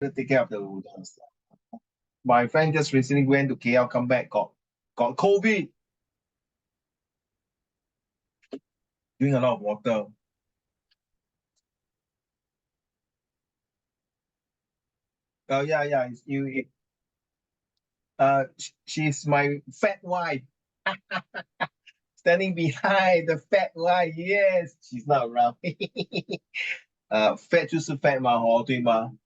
take care of the udons. My friend just recently went to KL, come back, got COVID. Drink a lot of water. Oh yeah, she's my fat wife. Standing behind the fat wife. Yes, she's not around. fat 就是 fat 嘛，对吗？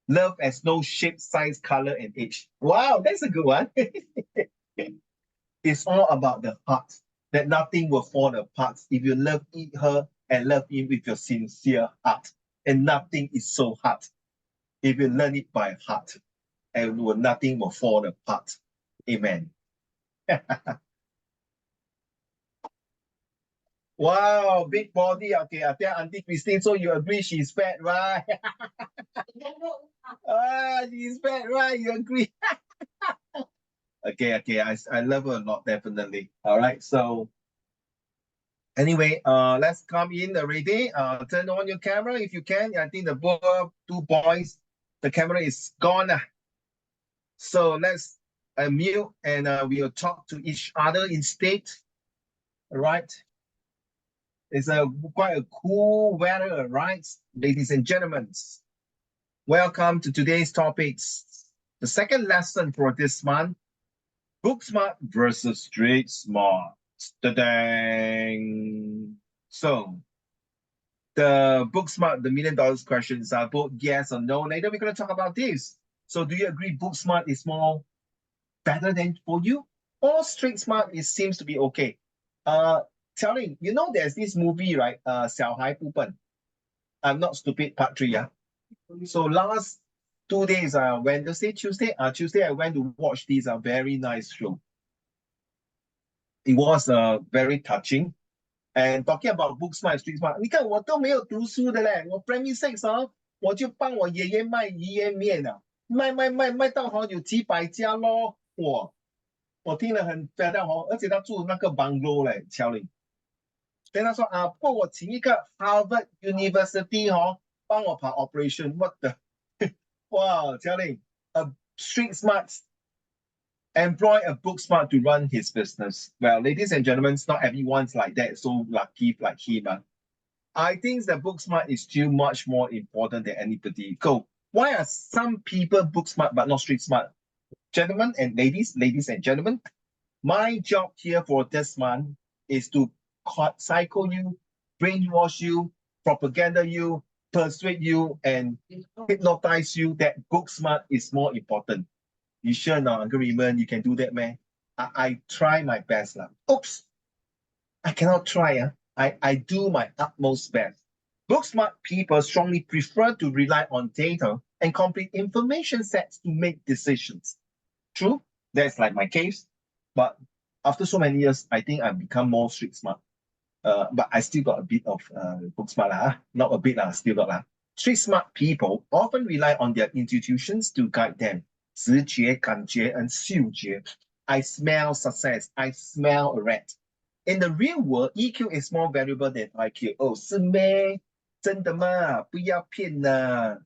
Love has no shape, size, color, and age. Wow, that's a good one. It's all about the heart, that nothing will fall apart if you love her and love him with your sincere heart. And nothing is so hard if you learn it by heart, and nothing will fall apart. Amen. Wow, big body. Okay, I tell Auntie Christine, so you agree she's fat, right? She's fat, right? You agree? Okay, I love her a lot, definitely. All right, so anyway, let's come in already. Turn on your camera if you can. I think the two boys, the camera is gone. So let's mute and we'll talk to each other instead. All right. It's quite a cool weather, right? Ladies and gentlemen, welcome to today's topics. The second lesson for this month, book smart versus street smart. Ta-dang. So the book smart, the $1 million questions are both yes or no. Later we're going to talk about this. So do you agree book smart is more better than for you? Or street smart seems to be okay? Telling, you know there's this movie, right? 小孩不笨. I'm not stupid, part 3, yeah. So last 2 days, Wednesday, Tuesday, I went to watch this very nice show. It was very touching. And talking about book smart, street smart, 你看我都没有读书的嘞，我 Primary 6我就帮我爷爷卖鱼圆面啊，卖到好有几百家咯，我听了很觉得而且他住那个 bungalow 嘞，乔林。then 他说不过我请一个 Harvard University 帮我跑 operation，what the 哇，乔林 a street smart employ a book smart to run his business. Well, ladies and gentlemen, not everyone's like that, so lucky like him. I think that book smart is still much more important than anybody. Go. Why are some people book smart but not street smart? Gentlemen and ladies and gentlemen, my job here for this month is to cycle you, brainwash you, propaganda you, persuade you, and hypnotize you that book smart is more important. You sure not, Uncle Raymond, you can do that, man? I try my best. Oops, I cannot try. I do my utmost best. Book smart people strongly prefer to rely on data and complete information sets to make decisions. True, that's like my case. But after so many years, I think I've become more street smart. But I still got a bit of book smart. Not a bit, still got. Street smart people often rely on their institutions to guide them. 直觉, 感觉, and 嗅觉. I smell success. I smell a rat. In the real world, EQ is more valuable than IQ. Oh, 是咩? 真的吗? 不要骗啦.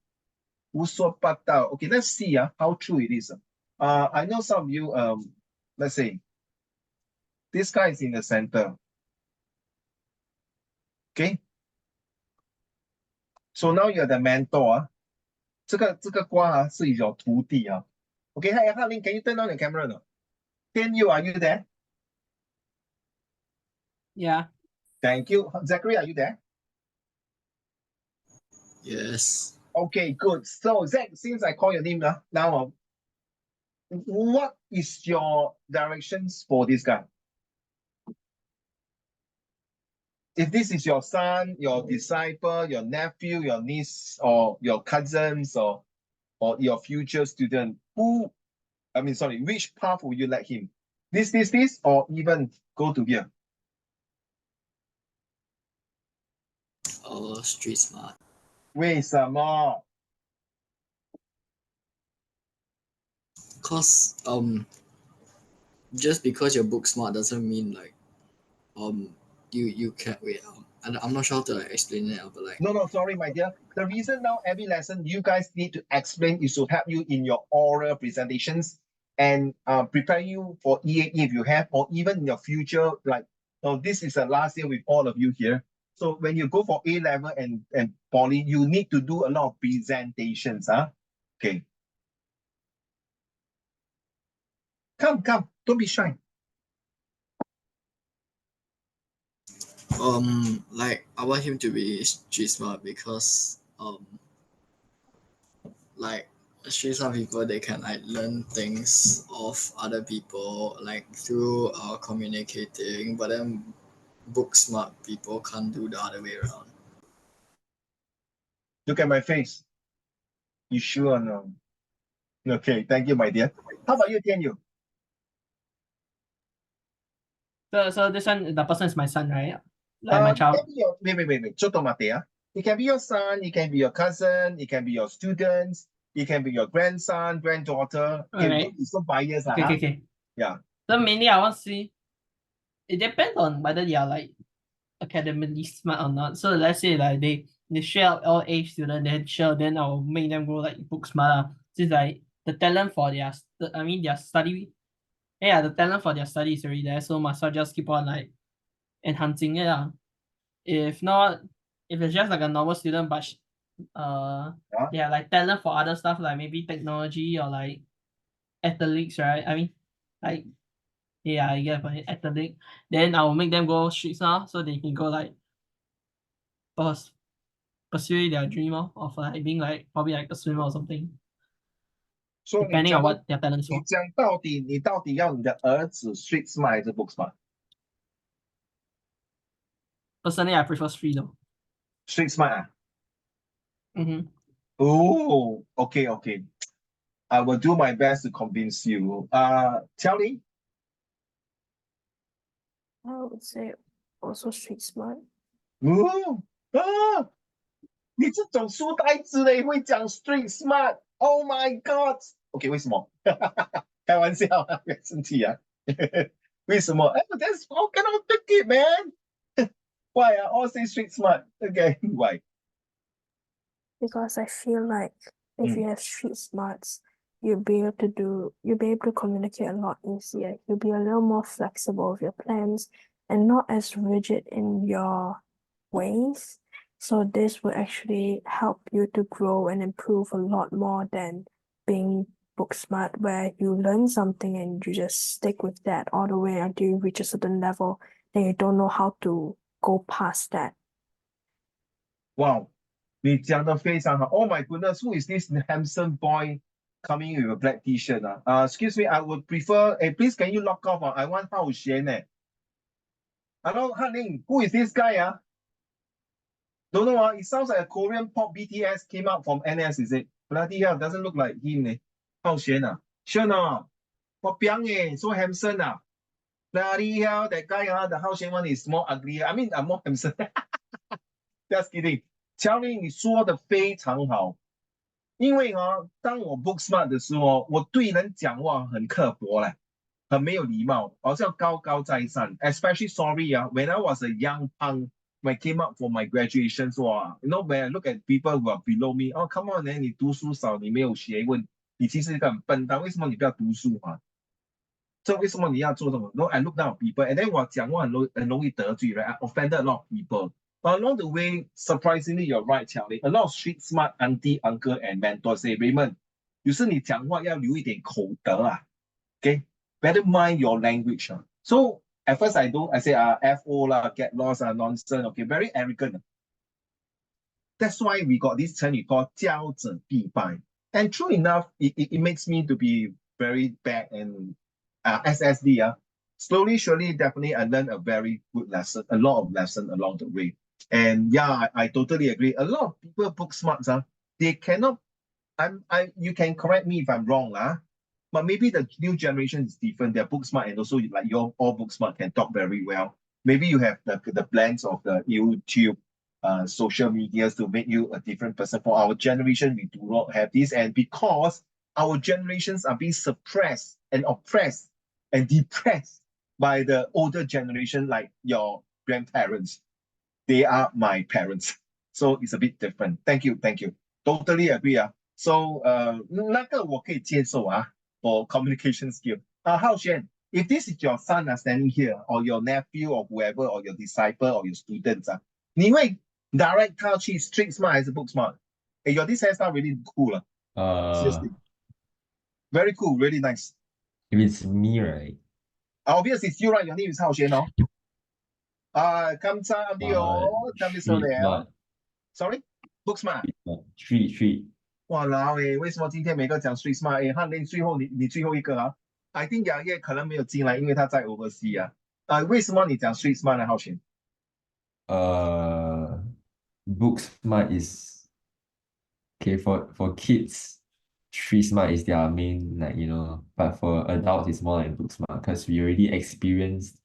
胡说八道. Okay, let's see how true it is. I know some of you, let's say, this guy is in the center. Okay? So now you're the mentor. 这个瓜是your 徒弟啊。Okay, hi, Harlin, can you turn on your camera now? Can you, are you there? Yeah. Thank you. Zachary, are you there? Yes. Okay, good. So, Zach, since I call your name now, what is your directions for this guy? If this is your son, your disciple, your nephew, your niece, or your cousins, or your future student, which path would you like him? This, or even go to here? Street smart. 为什么? Cause just because you're book smart doesn't mean like you can wait. I'm not sure how to like explain it, but like No, sorry, my dear. The reason now every lesson you guys need to explain is to help you in your oral presentations and prepare you for EAE if you have, or even in your future. Like, this is the last year with all of you here. So when you go for A level and poly, you need to do a lot of presentations. Huh? Okay. Come, don't be shy. like I want him to be street smart because like street smart people, they can like learn things of other people like through communicating, but then book smart people can't do the other way around. Look at my face. You sure or no? Okay, thank you, my dear. How about you, Tian Yu? So this one, the person is my son, right? Like my child. Wait. It can be your son, it can be your cousin, it can be your students, it can be your grandson, granddaughter. Okay, Alright. don't be so biased. Okay. Yeah. So mainly I want to see, it depends on whether they are like academically smart or not. So let's say like they share all A students, then I'll make them go like book smart. Since like the talent for their their study, yeah, the talent for their study is already there. So must well just keep on like enhancing it. If not, if it's just like a normal student but yeah, like talent for other stuff like maybe technology or like athletics, right? I mean, like yeah, I get it, athletic. Then I'll make them go streets now, so they can go like pursue their dream of like being like probably like a swimmer or something, 所以 depending on what their talent is 你 for. 讲你到底要你的儿子 street smart 还是 book smart？ Personally, I prefer street though. Street smart 啊？ Oh, okay. I will do my best to convince you. Charlie? I would say also street smart. 你这种书呆子嘞会讲 street smart? Oh my god! OK， 为什么？开玩笑啊，不要生气啊。为什么？ That's how cannot take it, man. Why? All say street smart. Okay, why? Because I feel like if you have street smarts, you'll be able to communicate a lot easier. You'll be a little more flexible with your plans and not as rigid in your ways. So this will actually help you to grow and improve a lot more than being book smart, where you learn something and you just stick with that all the way until you reach a certain level, then you don't know how to go past that. Wow, 你讲的非常好。Oh my goodness, who is this handsome boy coming with a black T-shirt? Excuse me, I would prefer. Please, can you lock off? I want Hao Xian. Hello, Hanling. Who is this guy? Don't know. It sounds like a Korean pop BTS came out from NS. Is it? Bloody hell, doesn't look like him. Hao Xian. Sure no. So handsome. Bloody hell, that guy. The Hao Xian one is more ugly. I mean, more handsome. Just kidding. 乔林，你说的非常好，因为当我 book smart 的时候，我对人讲话很刻薄嘞，很没有礼貌，好像高高在上。Especially sorry when I was a young punk, when I came up for my graduation, when I look at people who are below me, oh come on, 你读书少，你没有学问，你其实一个很笨蛋，为什么你不要读书啊？这为什么你要做这种 ？No, I look down on people, and then 我讲话很容易得罪人 I offended a lot of people. But along the way, surprisingly, you're right, Charlie. A lot of street smart auntie, uncle, and mentors say, Raymond, 有时你讲话要留一点口德啊。Okay, better mind your language. So at first I say FO lah, get lost nonsense. Okay, very arrogant. That's why we got this term we call 骄者必败. And true enough, it makes me to be very bad and SSD. Slowly, surely, definitely, I learned a very good lesson, a lot of lesson along the way. And yeah, I totally agree. A lot of people book smarts, they cannot. You can correct me if I'm wrong, but maybe the new generation is different. They're book smart, and also like your all book smart can talk very well. Maybe you have the blends of the YouTube, social medias to make you a different person. For our generation, we do not have this, and because our generations are being suppressed and oppressed and depressed by the older generation, like your grandparents. They are my parents. So it's a bit different. Thank you. Totally agree. So 那个我可以接受for communication skill. Hao Xuan, if this is your son standing here, or your nephew, or whoever, or your disciple, or your students, 你会 direct 他去 street smart 还是 book smart? Hey, your this hairstyle really cool. Seriously. Very cool, really nice. If it's me, right? Obviously, it's you, right? Your name is Hao Xuan, no? Street smart. Sorry? Book smart. Street. 哇啦为什么今天每个讲 street smart？翰林最后你最后一个I think 杨烨可能没有进来，因为他在 overseas 为什么你讲 street smart 呢？浩璇？ Book smart is okay for kids. Street smart is their main, but for adults it's more like book smart because we already experienced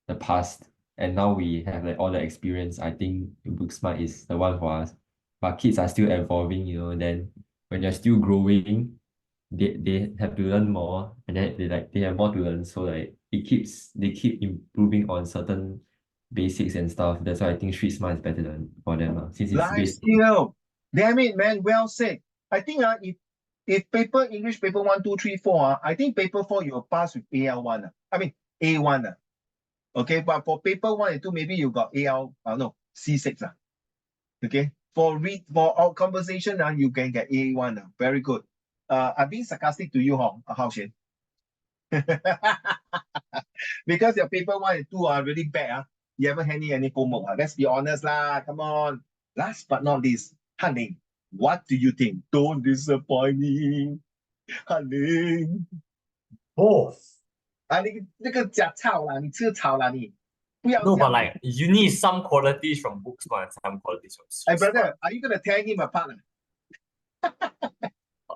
the past and now we have all the experience. I think book smart is the one for us. But kids are still evolving, then when they're still growing, they have to learn more and then they have more to learn. So they keep improving on certain basics and stuff. That's why I think street smart is better than for them. Since it's Life based skill. Damn it, man. Well said. I think if English paper 1, 2, 3, 4, I think paper 4 you'll pass with AL1. I mean A1. Okay, but for paper 1 and 2, maybe you got C6. Okay. For our conversation, you can get A1. Very good. I'm being sarcastic to you, Hao Xuan. Because your paper 1 and 2 are really bad. You haven't had any homework. Let's be honest lah. Come on. Last but not least, Han Ling, what do you think? Don't disappoint me. Han Ling. Both. 你那个假草啦，你吃草啦你。不要 No, 这样 but like you need some qualities from book smart and some qualities from Hey street smart. brother, are you gonna tear him apart?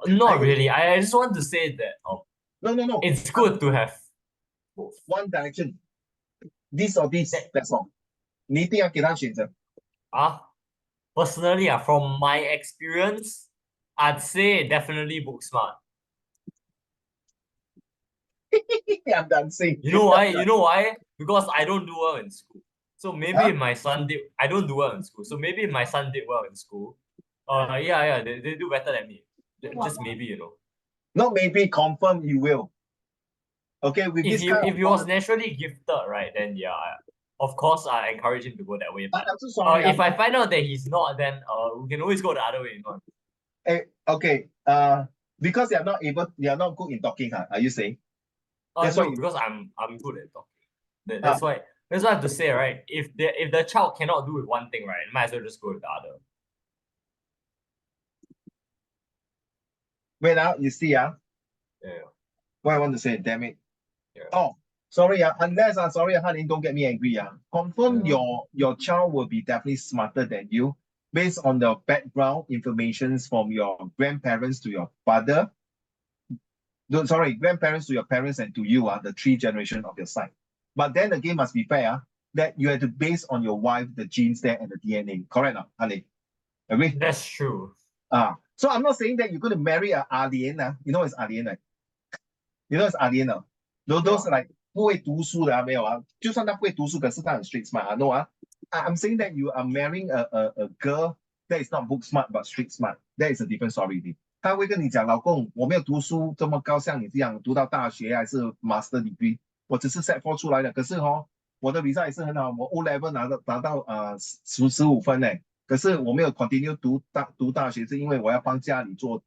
Not really. I just want to say that No. it's good to have both. One direction. This or this, that's all. 你一定要给他选择。Personally, from my experience, I'd say definitely book smart. I'm dancing. You know why? Because I don't do well in school. So maybe if my son did, I don't do well in school. So maybe if my son did well in school, they do better than me. Just maybe, Not maybe, confirm you will. Okay, with If this he was naturally gifted, right, then yeah, of course I encourage him to go that way. But I'm so sorry. if I find out that he's not, then we can always go the other way. Okay. Because you're not good in talking, are you saying? That's No, why because I'm good at talking. That's why I have to say, right? If the child cannot do with one thing, right, might as well just go with the other. Wait you see Yeah. what I want to say, damn it. Yeah. Oh, sorry, unless sorry, honey, don't get me angry. Confirm your child will be definitely smarter than you based on the background informations from your grandparents to your father. Grandparents to your parents and to you, the 3 generations of your side. But then again, must be fair that you have to base on your wife, the genes there and the DNA. Correct, honey? Agree? That's true. So I'm not saying that you're going to marry an alien. You know it's alien, right? You know it's alien. Those like 不会读书的没有就算他不会读书，可是他很 street smart No I'm saying that you are marrying a girl that is not book smart but street smart. That is a different story. 他会跟你讲，老公，我没有读书这么高，像你这样读到大学还是 master degree， 我只是 Sec4 出来的，可是我的 result 也是很好，我 O level 拿到15分呢，可是我没有 continue 读大学，是因为我要帮家里做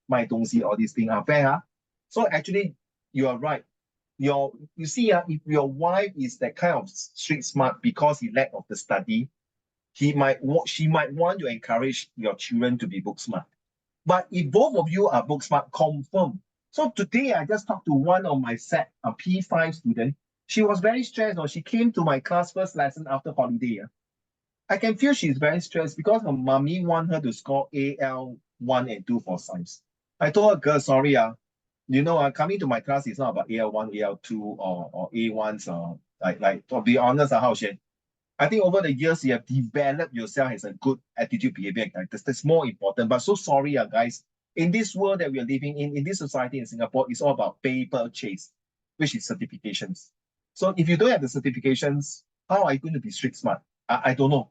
卖东西 all these things fair So actually you are right. You see if your wife is that kind of street smart because he lack of the study, she might want to encourage your children to be book smart. But if both of you are book smart, confirm. So today I just talked to one of my set a P5 student. She was very stressed. She came to my class first lesson after holiday. I can feel she's very stressed because her mommy want her to score AL1 and 2 for science. I told her, girl, sorry, coming to my class is not about AL1, AL2 or A1s or like to be honest, Hao Xuan, I think over the years you have developed yourself as a good attitude, behavior, and characters. That's more important. But so sorry, guys. In this world that we are living in this society in Singapore, it's all about paper chase, which is certifications. So if you don't have the certifications, How are you going to be street smart? I don't know.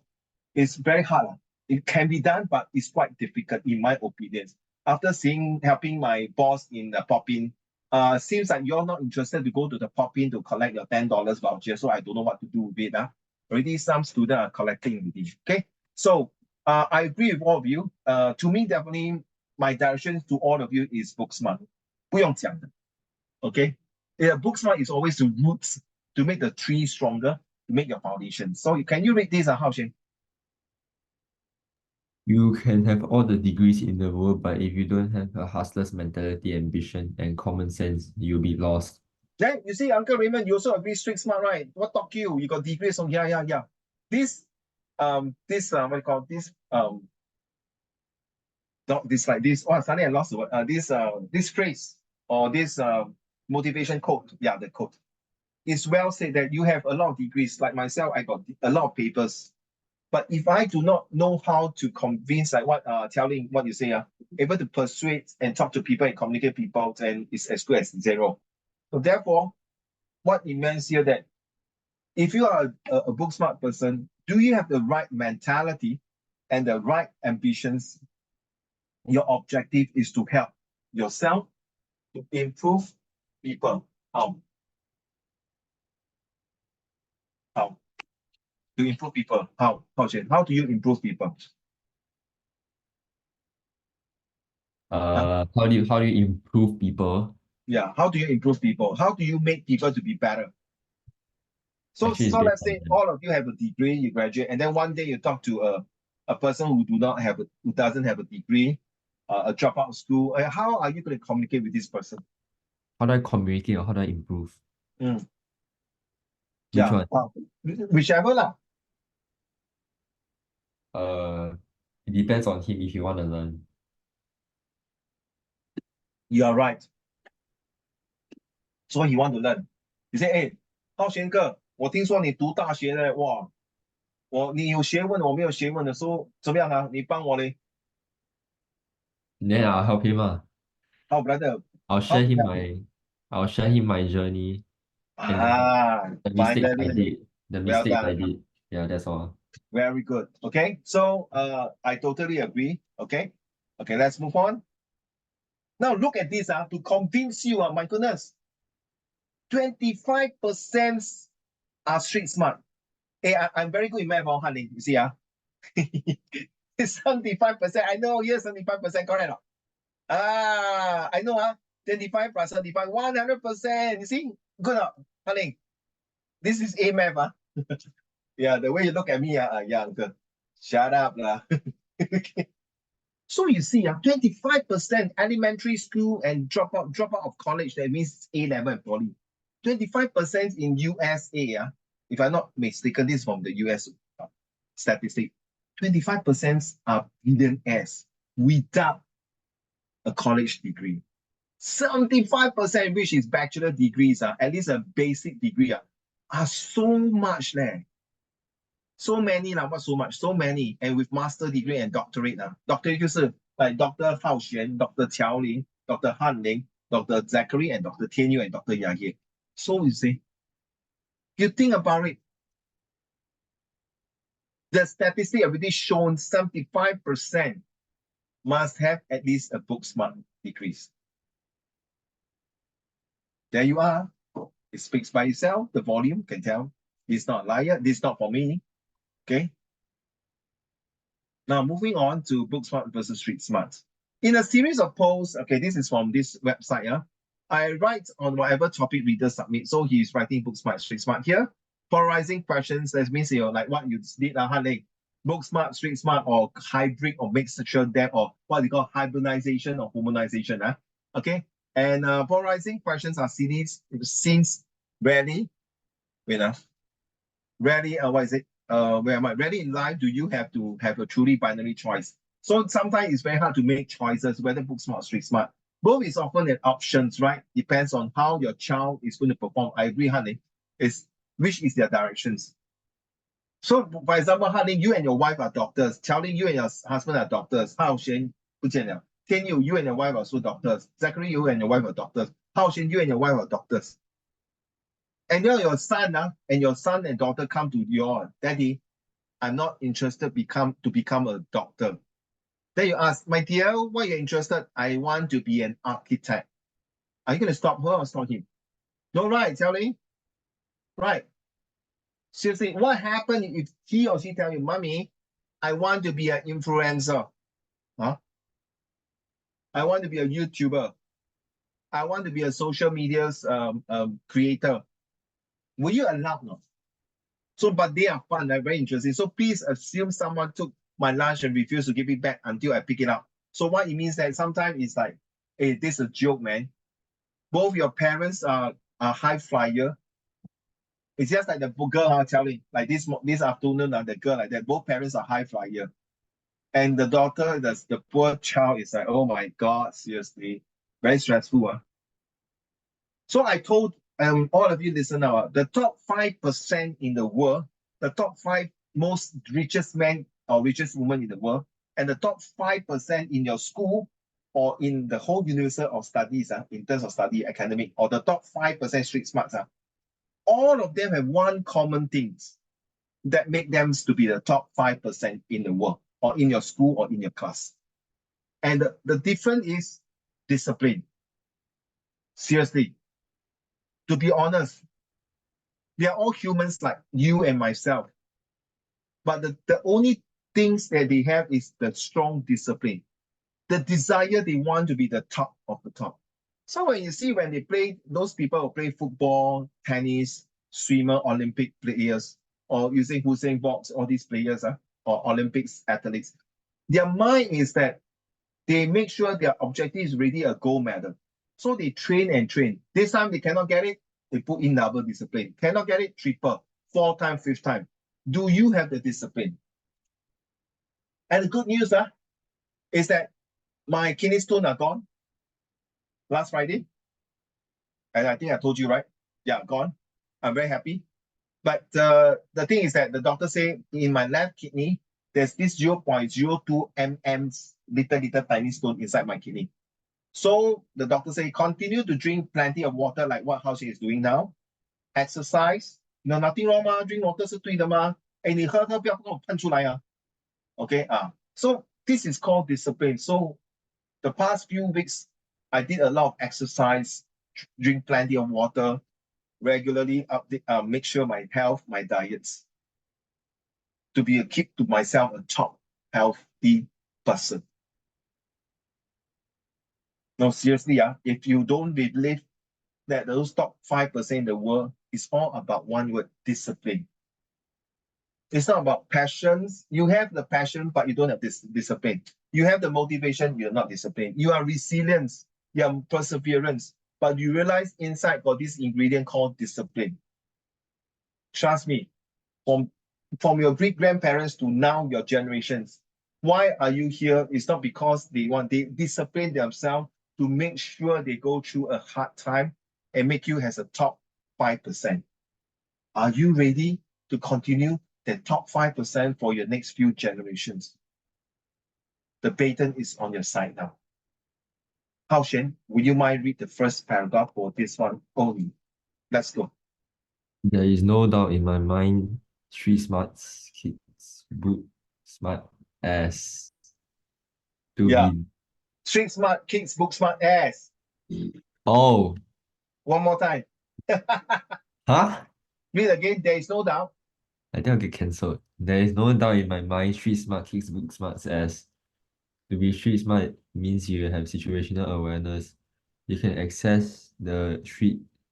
It's very hard. It can be done, but it's quite difficult in my opinion. After helping my boss in the pop-in, seems like you're not interested to go to the pop-in to collect your $10 voucher. So I don't know what to do with it. Already some students are collecting with it. Okay. So I agree with all of you. To me, definitely my direction to all of you is book smart. 不用讲的. Okay. Yeah, book smart is always the roots to make the tree stronger, to make your foundation. So can you read this, Hao Shen? You can have all the degrees in the world, but if you don't have a hustler's mentality, ambition, and common sense, you'll be lost. Then you see, Uncle Raymond, you also agree street smart, right? What talk you? You got degrees on yeah. This what do you call this? Not this like this. Oh, suddenly I lost the word. This phrase or this motivation quote. Yeah, the quote. It's well said that you have a lot of degrees. Like myself, I got a lot of papers. But if I do not know how to convince, like what telling what you say, able to persuade and talk to people and communicate people, then it's as good as zero. So therefore, what it means here that if you are a book smart person, do you have the right mentality and the right ambitions? Your objective is to help yourself to improve people. How? To improve people. How? How do you improve people? How do you improve people? Yeah, how do you improve people? How do you make people to be better? So, Actually, so let's say all of you have a degree, you graduate, and then one day you talk to a person who doesn't have a degree, a dropout of school. How are you going to communicate with this person? How do I communicate or how do I improve? Which Yeah, one? whichever lah. It depends on him if you want to learn. You are right. So he want to learn. You say, hey, 浩轩哥，我听说你读大学的，哇，你有学问，我没有学问的，说怎么样啊？你帮我嘞。Then I'll help him. How brother? I'll share him my journey and the mistakes I Finally. did. The Well mistakes I done. did. Yeah, that's all. Very good. Okay, so I totally agree. Okay, let's move on. Now look at this. To convince you, my goodness, 25% are street smart. Hey, I'm very good in math, honey. You see, 75%. I know, yes, 75%, correct. I know, 25 plus 75, 100%. You see, good, honey. This is A math, Yeah, the way you look at me, yeah, uncle. Shut up, lah. Okay. So you see, 25% elementary school and drop out of college, that means A level and poly. 25% in USA, if I'm not mistaken, this is from the US statistic. 25% are billionaires without a college degree. 75%, which is bachelor degrees, at least a basic degree, are so much there. So many, not so much, so many, and with master degree and doctorate. Doctorate 就是 like Dr. Hao Xuan, Dr. Qiao Ling, Dr. Han Ling, Dr. Zachary, and Dr. Tian Yu, and Dr. Yaye. So you see, you think about it, the statistic already shown 75% must have at least a book smart degrees. There you are. It speaks by itself. The volume can tell. It's not a liar. This is not for me. Okay. Now moving on to book smart versus street smart. In a series of posts, okay, this is from this website. I write on whatever topic readers submit. So he's writing book smart, street smart here. Polarizing questions, that means like what you did, book smart, street smart, or hybrid or mixture depth, or what they call hybridization or homonization. Okay. And polarizing questions are since rarely, rarely, what is it? Where am I? Rarely in life do you have to have a truly binary choice. So sometimes it's very hard to make choices, whether book smart or street smart. Both is often an options, right? Depends on how your child is going to perform. I agree, honey. Which is their directions. So, for example, honey, you and your wife are doctors. Qiaoling, you and your husband are doctors. Hao Xuan, 不见了. Tian Yu, you and your wife are also doctors. Zachary, you and your wife are doctors. Hao Xuan, you and your wife are doctors. And now your son and daughter come to your daddy, I'm not interested to become a doctor. Then you ask, my dear, why are you interested? I want to be an architect. Are you going to stop her or stop him? No, right, Charlie? Right. Seriously, what happened if he or she tell you, Mommy, I want to be an influencer? Huh? I want to be a YouTuber. I want to be a social media's creator. Will you allow? No? So, but they are fun, they're very interesting. So please assume someone took my lunch and refused to give it back until I pick it up. So what it means that sometimes it's like, hey, this is a joke, man. Both your parents are high flyer. It's just like the girl I'm telling, like this afternoon, the girl like that, both parents are high flyer. And the daughter, the poor child is like, oh my God, seriously, very stressful. So I told all of you listen now, the top 5% in the world, the top 5 most richest men or richest women in the world, and the top 5% in your school or in the whole universe of studies, in terms of study, academic, or the top 5% street smarts, all of them have one common things that make them to be the top 5% in the world, or in your school or in your class. And the difference is discipline. Seriously, to be honest, they are all humans like you and myself. But the only things that they have is the strong discipline, the desire they want to be the top of the top. So when you see when they play, those people who play football, tennis, swimmer, Olympic players, or using Usain Bolt, all these players, or Olympics athletes, their mind is that they make sure their objective is really a gold medal. So they train and train. This time they cannot get it, they put in double discipline. Cannot get it, triple, 4 time, 5th time. Do you have the discipline? And the good news is that my kidney stone are gone last Friday. And I think I told you, right? Yeah, gone. I'm very happy. But the thing is that the doctor say in my left kidney, there's this 0.02 mm little tiny stone inside my kidney. So the doctor say continue to drink plenty of water like what Hao-Xie is doing now. Exercise, nothing wrong drink water 是对的嘛。哎，你喝不要给我喷出来啊。Okay, so this is called discipline. So the past few weeks, I did a lot of exercise, drink plenty of water, regularly update, make sure my health, my diets, to keep to myself a top healthy person. No, seriously, if you don't believe that those top 5% in the world is all about one word, discipline. It's not about passions. You have the passion, but you don't have this discipline. You have the motivation, you're not disciplined. You are resilience, you are perseverance, but you realize inside got this ingredient called discipline. Trust me, from your great-grandparents to now your generations, why are you here? It's not because they discipline themselves to make sure they go through a hard time and make you as a top 5%. Are you ready to continue the top 5% for your next few generations? The baton is on your side now. Hao-Xuan, would you mind read the first paragraph for this one only? Let's go. There is no doubt in my mind, street smarts kids book smart as to be. Street smart kids book smart as. Oh. One more time. Huh? Read again. There is no doubt. I think I'll get cancelled. There is no doubt in my mind, street smart kids book smarts as. To be street smart means you have situational awareness. You can access the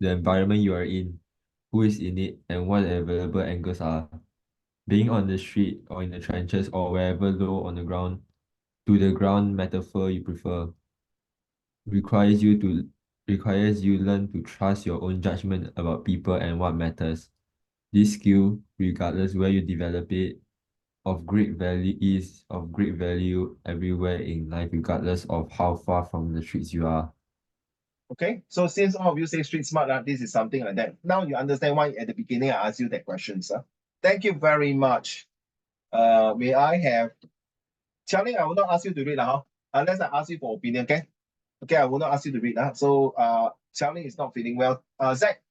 environment you are in, who is in it, and what the available angles are. Being on the street or in the trenches or wherever low on the ground, to the ground metaphor you prefer, requires you learn to trust your own judgment about people and what matters. This skill, regardless where you develop it, is of great value everywhere in life, regardless of how far from the streets you are. Okay, so since all of you say street smart, this is something like that. Now you understand why at the beginning I asked you that question, sir. Thank you very much. May I have Charlie? I will not ask you to read unless I ask you for opinion. Okay, I will not ask you to read. So Charlie is not feeling well. Zach,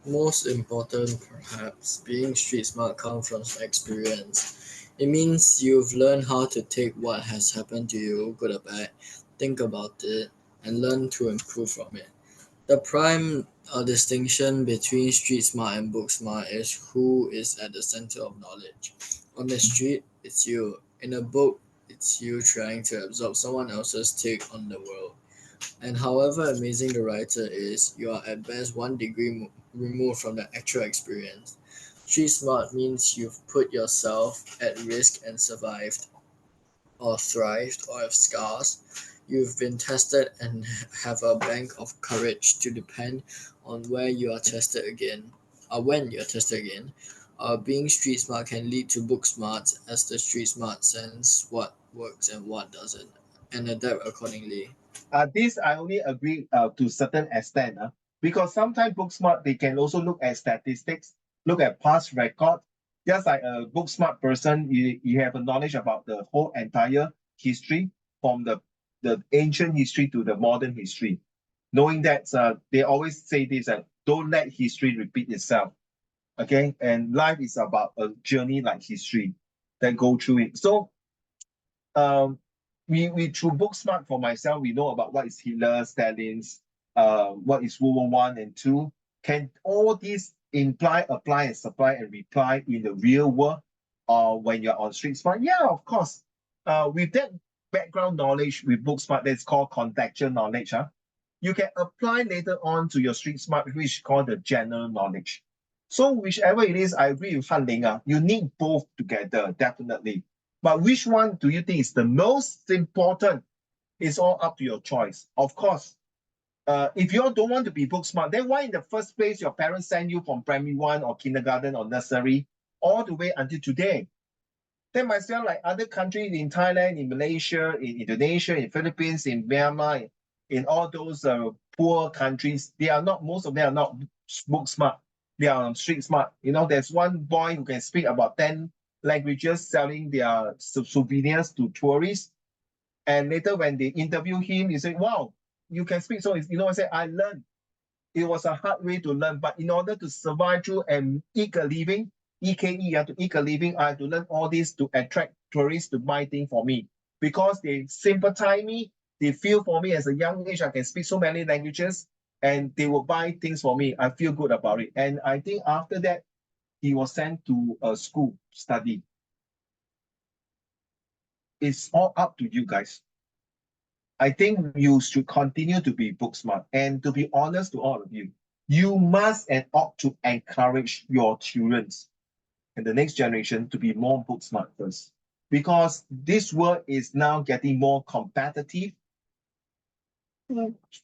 Most important, perhaps, being street smart comes from experience. It means you've learned how to take what has happened to you, good or bad, think about it, and learn to improve from it. The prime distinction between street smart and book smart is who is at the center of knowledge. On the street, it's you. In a book, it's you trying to absorb someone else's take on the world. And however amazing the writer is, you are at best one degree removed from the actual experience. Street smart means you've put yourself at risk and survived, or thrived, or have scars. You've been tested and have a bank of courage to depend on where you are tested again, or when you are tested again. Being street smart can lead to book smart, as the street smart sense what works and what doesn't, and adapt accordingly. This I only agree to certain extent, because sometimes book smart they can also look at statistics, look at past record. Just like a book smart person, you have a knowledge about the whole entire history from the ancient history to the modern history. Knowing that they always say this, don't let history repeat itself. Okay, and life is about a journey like history that go through it. So um, we through book smart for myself, we know about what is Hitler, Stalin's, what is World War I and II. Can all these imply, apply, and supply and reply in the real world, or when you're on street smart? Yeah, of course. With that background knowledge with book smart, that's called contextual knowledge. You can apply later on to your street smart, which is called the general knowledge. So whichever it is, I agree with Han Ling. You need both together, definitely. But which one do you think is the most important? It's all up to your choice. Of course, if you all don't want to be book smart, then why in the first place your parents send you from primary one or kindergarten or nursery all the way until today? Then myself, like other countries in Thailand, in Malaysia, in Indonesia, in Philippines, in Myanmar, in all those poor countries, they are not, most of them are not book smart. They are street smart. You know, there's one boy who can speak about 10 languages selling their souvenirs to tourists. And later when they interview him, he said, wow, you can speak. So, you know, I said, I learned. It was a hard way to learn, but in order to survive through and eke a living, EKE, you have to eke a living, I have to learn all this to attract tourists to buy things for me. Because they sympathize me, they feel for me as a young age, I can speak so many languages, and they will buy things for me. I feel good about it. And I think after that, he was sent to a school to study. It's all up to you guys. I think you should continue to be book smart. And to be honest to all of you, you must and ought to encourage your children and the next generation to be more book smart first. Because this world is now getting more competitive.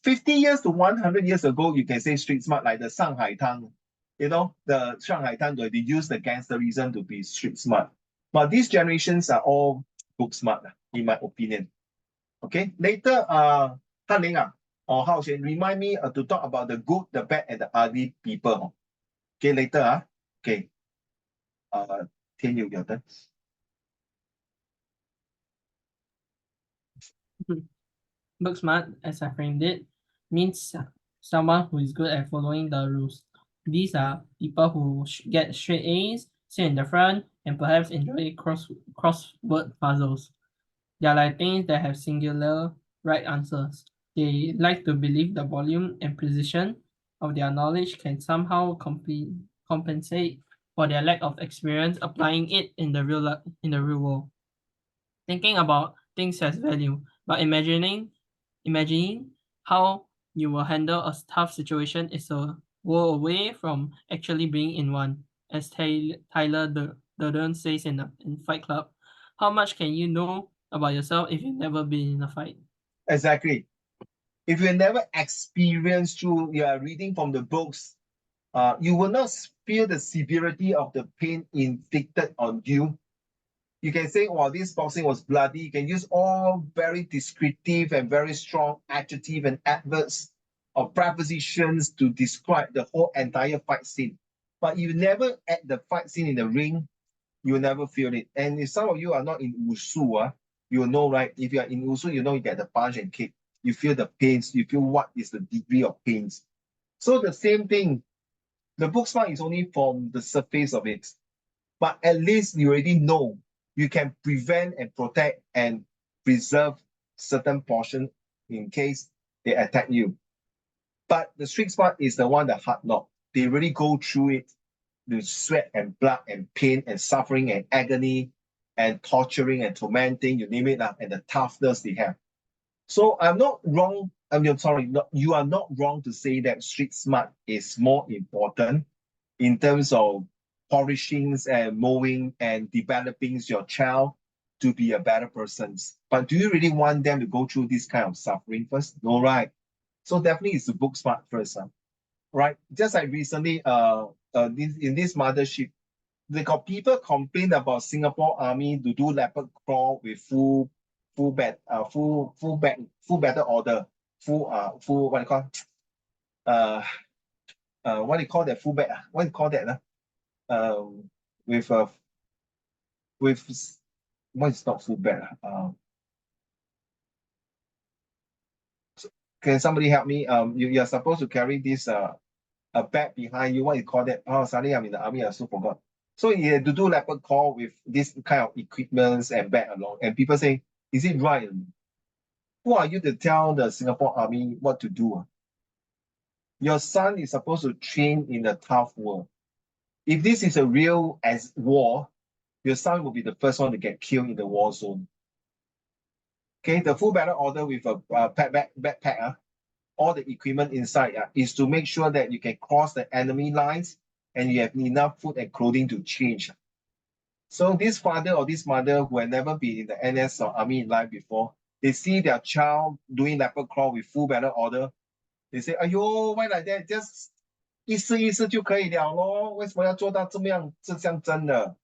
50 years to 100 years ago, you can say street smart, like the Shanghai Tang. You know, the Shanghai Tang, they use the gangsterism to be street smart. But these generations are all book smart, in my opinion. Okay, later, Han Ling or Hao Xian, remind me to talk about the good, the bad, and the ugly people. Okay, later. Okay. Tian Yu, your turn. Book smart, as I framed it, means someone who is good at following the rules. These are people who get straight A's, sit in the front, and perhaps enjoy crossword puzzles. They are like things that have singular right answers. They like to believe the volume and precision of their knowledge can somehow compensate for their lack of experience applying it in the real world. Thinking about things has value, but imagining how you will handle a tough situation is a world away from actually being in one. As Tyler Durden says in Fight Club, how much can you know about yourself if you've never been in a fight? Exactly. If you never experienced through your reading from the books, you will not feel the severity of the pain inflicted on you. You can say, "Oh, this boxing was bloody." You can use all very descriptive and very strong adjective and adverbs or prepositions to describe the whole entire fight scene. But you never at the fight scene in the ring, you will never feel it. And if some of you are not in Wusu, you will know, right? If you are in Wusu, you know you get the punch and kick. You feel the pains. You feel what is the degree of pains. So the same thing, The book smart is only from the surface of it. But at least you already know you can prevent and protect and preserve certain portion in case they attack you. But the street smart is the one that hard knock. They really go through it with sweat and blood and pain and suffering and agony and torturing and tormenting, you name it, and the toughness they have. So I'm not wrong. Sorry, you are not wrong to say that street smart is more important in terms of polishing and mowing and developing your child to be a better person. But do you really want them to go through this kind of suffering first? No, right? So definitely it's the book smart first, right? Just like recently, in this mothership, they got people complain about Singapore Army to do leopard crawl with full battle order, full what do you call what do you call that full bat? What do you call that? With what is not full bat? Can somebody help me? You're supposed to carry this a bag behind you. What you call that? Oh, suddenly I'm in the army. I also forgot. So you had to do leopard call with this kind of equipments and bag along. And people say, is it right? Who are you to tell the Singapore Army what to do? Your son is supposed to train in a tough world. If this is a real war, your son will be the first one to get killed in the war zone. Okay, the full battle order with a backpack, all the equipment inside is to make sure that you can cross the enemy lines and you have enough food and clothing to change. So this father or this mother who had never been in the NS or army in life before, they see their child doing leopard crawl with full battle order. They say, "Ayo, why like that? Just 意思意思就可以了咯，为什么要做到这样真的？"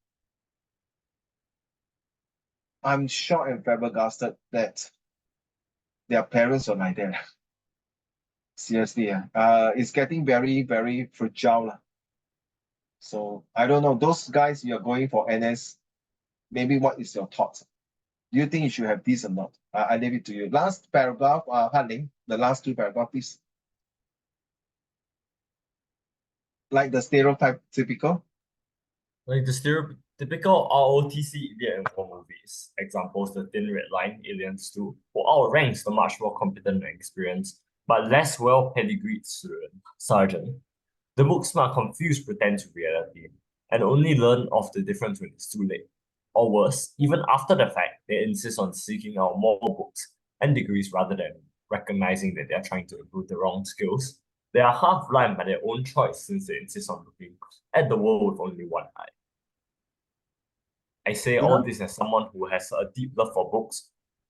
I'm shocked and flabbergasted that their parents are like that. Seriously, it's getting very, very fragile. So I don't know, those guys you're going for NS, maybe what is your thoughts? Do you think you should have this or not? I leave it to you. Last paragraph, Han Ling, the last two paragraphs, please. Like the stereotype, typical. Like the stereotypical ROTC Indian and war movies. Examples: The Thin Red Line, Aliens 2, who outranks the much more competent and experienced, but less well pedigreed sergeant. The book smart confuse pretend to reality and only learn of the difference when it's too late. Or worse, even after the fact, they insist on seeking out more books and degrees rather than recognizing that they are trying to improve the wrong skills. They are half blind by their own choice since they insist on looking at the world with only one eye. I say all this as someone who has a deep love for books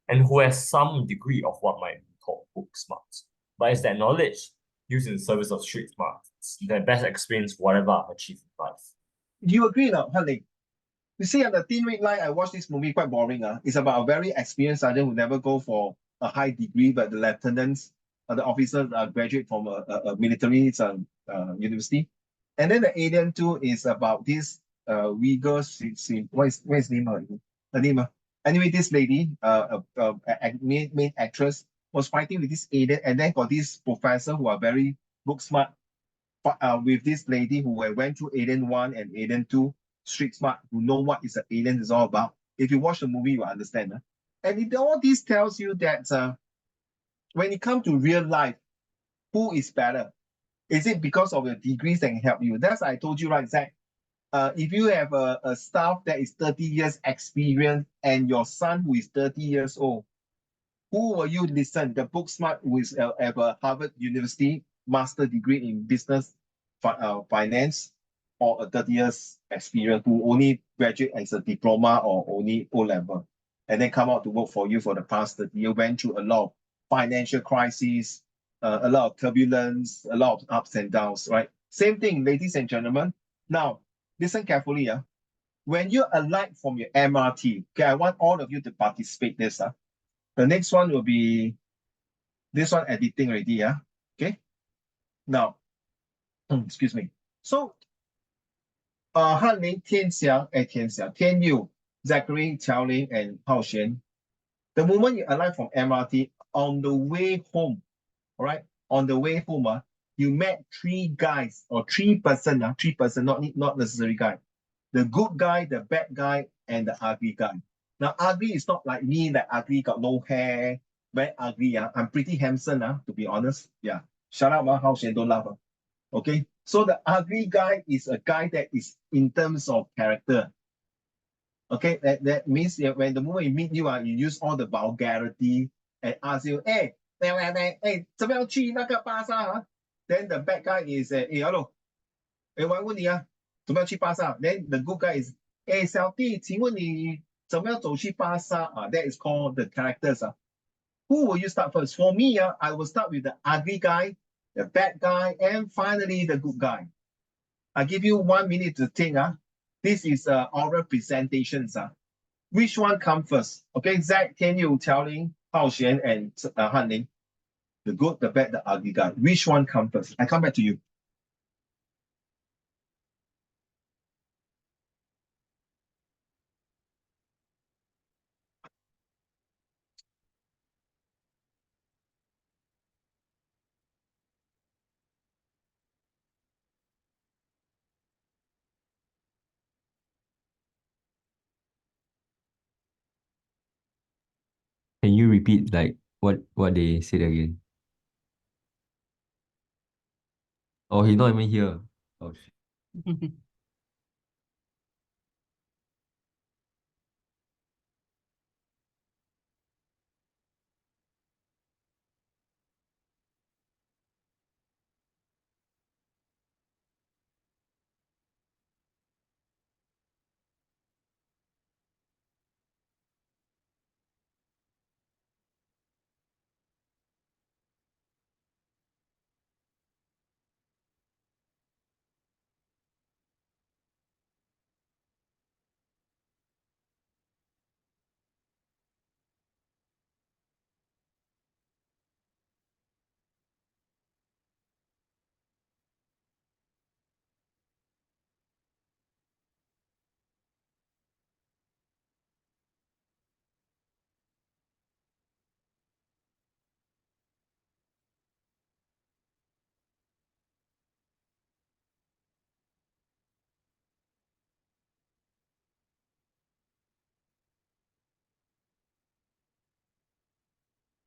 and who has some degree of what might be called book smarts. But it's that knowledge used in service of street smarts that best explains whatever I've achieved in life. Do you agree now, Han Ling? You see, on the Thin Red Line, I watched this movie, quite boring. It's about a very experienced sergeant who never go for a high degree, but the lieutenants, the officers graduate from a military university. And then the Alien 2 is about this Uyghur, what is his name? Her name. Anyway, this lady, main actress, was fighting with this alien, and then got this professor who are very book smart, with this lady who went through Alien 1 and Alien 2, street smart, who know what is an alien is all about. If you watch the movie, you understand. And all this tells you that when it comes to real life, who is better? Is it because of your degrees that can help you? That's I told you, right, Zach? If you have a staff that is 30 years experience and your son who is 30 years old, who will you listen? The book smart who is at a Harvard University master degree in business finance, or a 30 years experience who only graduate as a diploma or only O-level, and then come out to work for you for the past 30 years, went through a lot of financial crises, a lot of turbulence, a lot of ups and downs, right? Same thing, ladies and gentlemen. Now, listen carefully. When you alight from your MRT, okay, I want all of you to participate this. The next one will be this one, editing already. Okay. Now, excuse me. So, Han Ling, Tian Yu, Zachary, Qiao Ling, and Hao Xuan. The moment you alight from MRT, on the way home, all right, on the way home, you met three guys or three person, not necessary guy. The good guy, the bad guy, and the ugly guy. Now, ugly is not like me, that ugly, got no hair, very ugly. I'm pretty handsome, to be honest. Yeah. Shut up, how she don't laugh. Okay. So the ugly guy is a guy that is in terms of character. Okay, that means when the moment you meet you, you use all the vulgarity and ask you, hey, 怎么样去那个巴萨啊 Then the bad guy is, hello, 我要问你啊，怎么样去巴萨 Then the good guy is, 小弟，请问你怎么样走去巴萨啊 That is called the characters. Who will you start first? For me, I will start with the ugly guy, the bad guy, and finally the good guy. I give you 1 minute to think. This is oral presentations. Which one come first? Okay, Zach, Tian Yu, Qiaoling, Hao Xuan, and Han Ling. The good, the bad, the ugly guy. Which one come first? I come back to you. Can you repeat like what they said again? Oh, he's not even here. Oh, shit.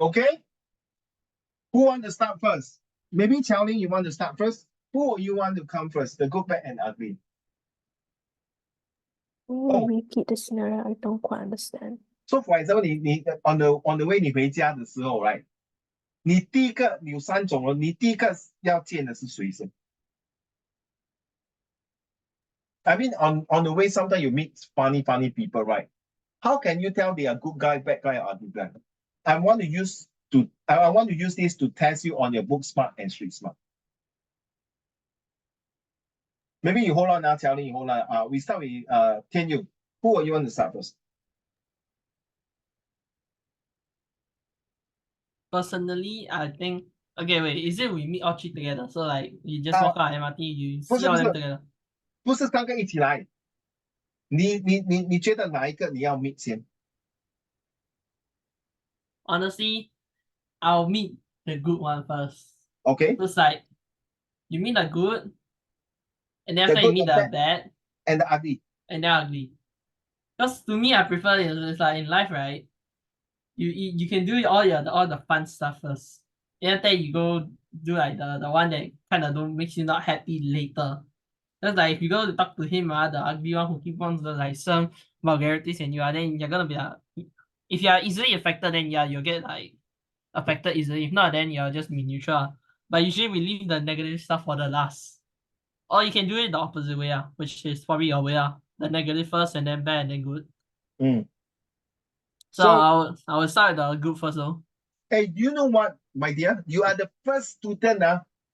Okay? Who want to start first? Maybe Qiaoling, you want to start first? Who you want to come first? The good, bad, and ugly. Repeat the scenario. I don't quite understand. So for example, 你 on the way 你回家的时候 right? 你第一个有3种了，你第一个要见的是谁先 I mean, on the way, sometimes you meet funny people, right? How can you tell they are good guy, bad guy, or ugly guy? I want to use this to test you on your book smart and street smart. Maybe you hold on now, Qiaoling, you hold on. We start with Tian Yu. Who are you want to start first? Personally, I think okay, wait, is it we meet all three together? So like you just walk out MRT, you see all them together. 不是3个一起来。你觉得哪一个你要 meet 先 Honestly, I'll meet the good one first. Okay. So it's like you meet the good, and then The after you good, meet the the bad. bad, And the ugly. and then ugly. Because to me, I prefer it's like in life, right? You can do all the fun stuff first. And then you go do like the one that kind of don't makes you not happy later. Just like if you go to talk to him, the ugly one who keep on to like some vulgarities and then you're gonna be like, if you are easily affected, then yeah, you'll get like affected easily. If not, then you'll just be neutral. But usually we leave the negative stuff for the last. Or you can do it the opposite way, which is probably your way, the negative first and then bad and then good. So I will start with the good first though. Hey, do you know what, my dear? You are the first student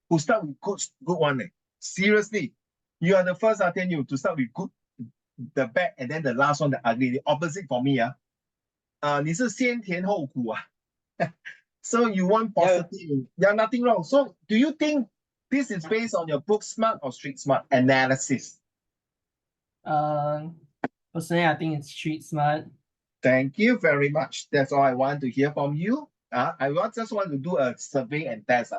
who start with good one. Seriously. You are the first, I tell you, to start with good, the bad, and then the last one, the ugly. The opposite for me. 你是先甜后苦啊。So you want positive. Yeah, nothing wrong. So do you think this is based on your book smart or street smart analysis? Personally, I think it's street smart. Thank you very much. That's all I want to hear from you. I just want to do a survey and test.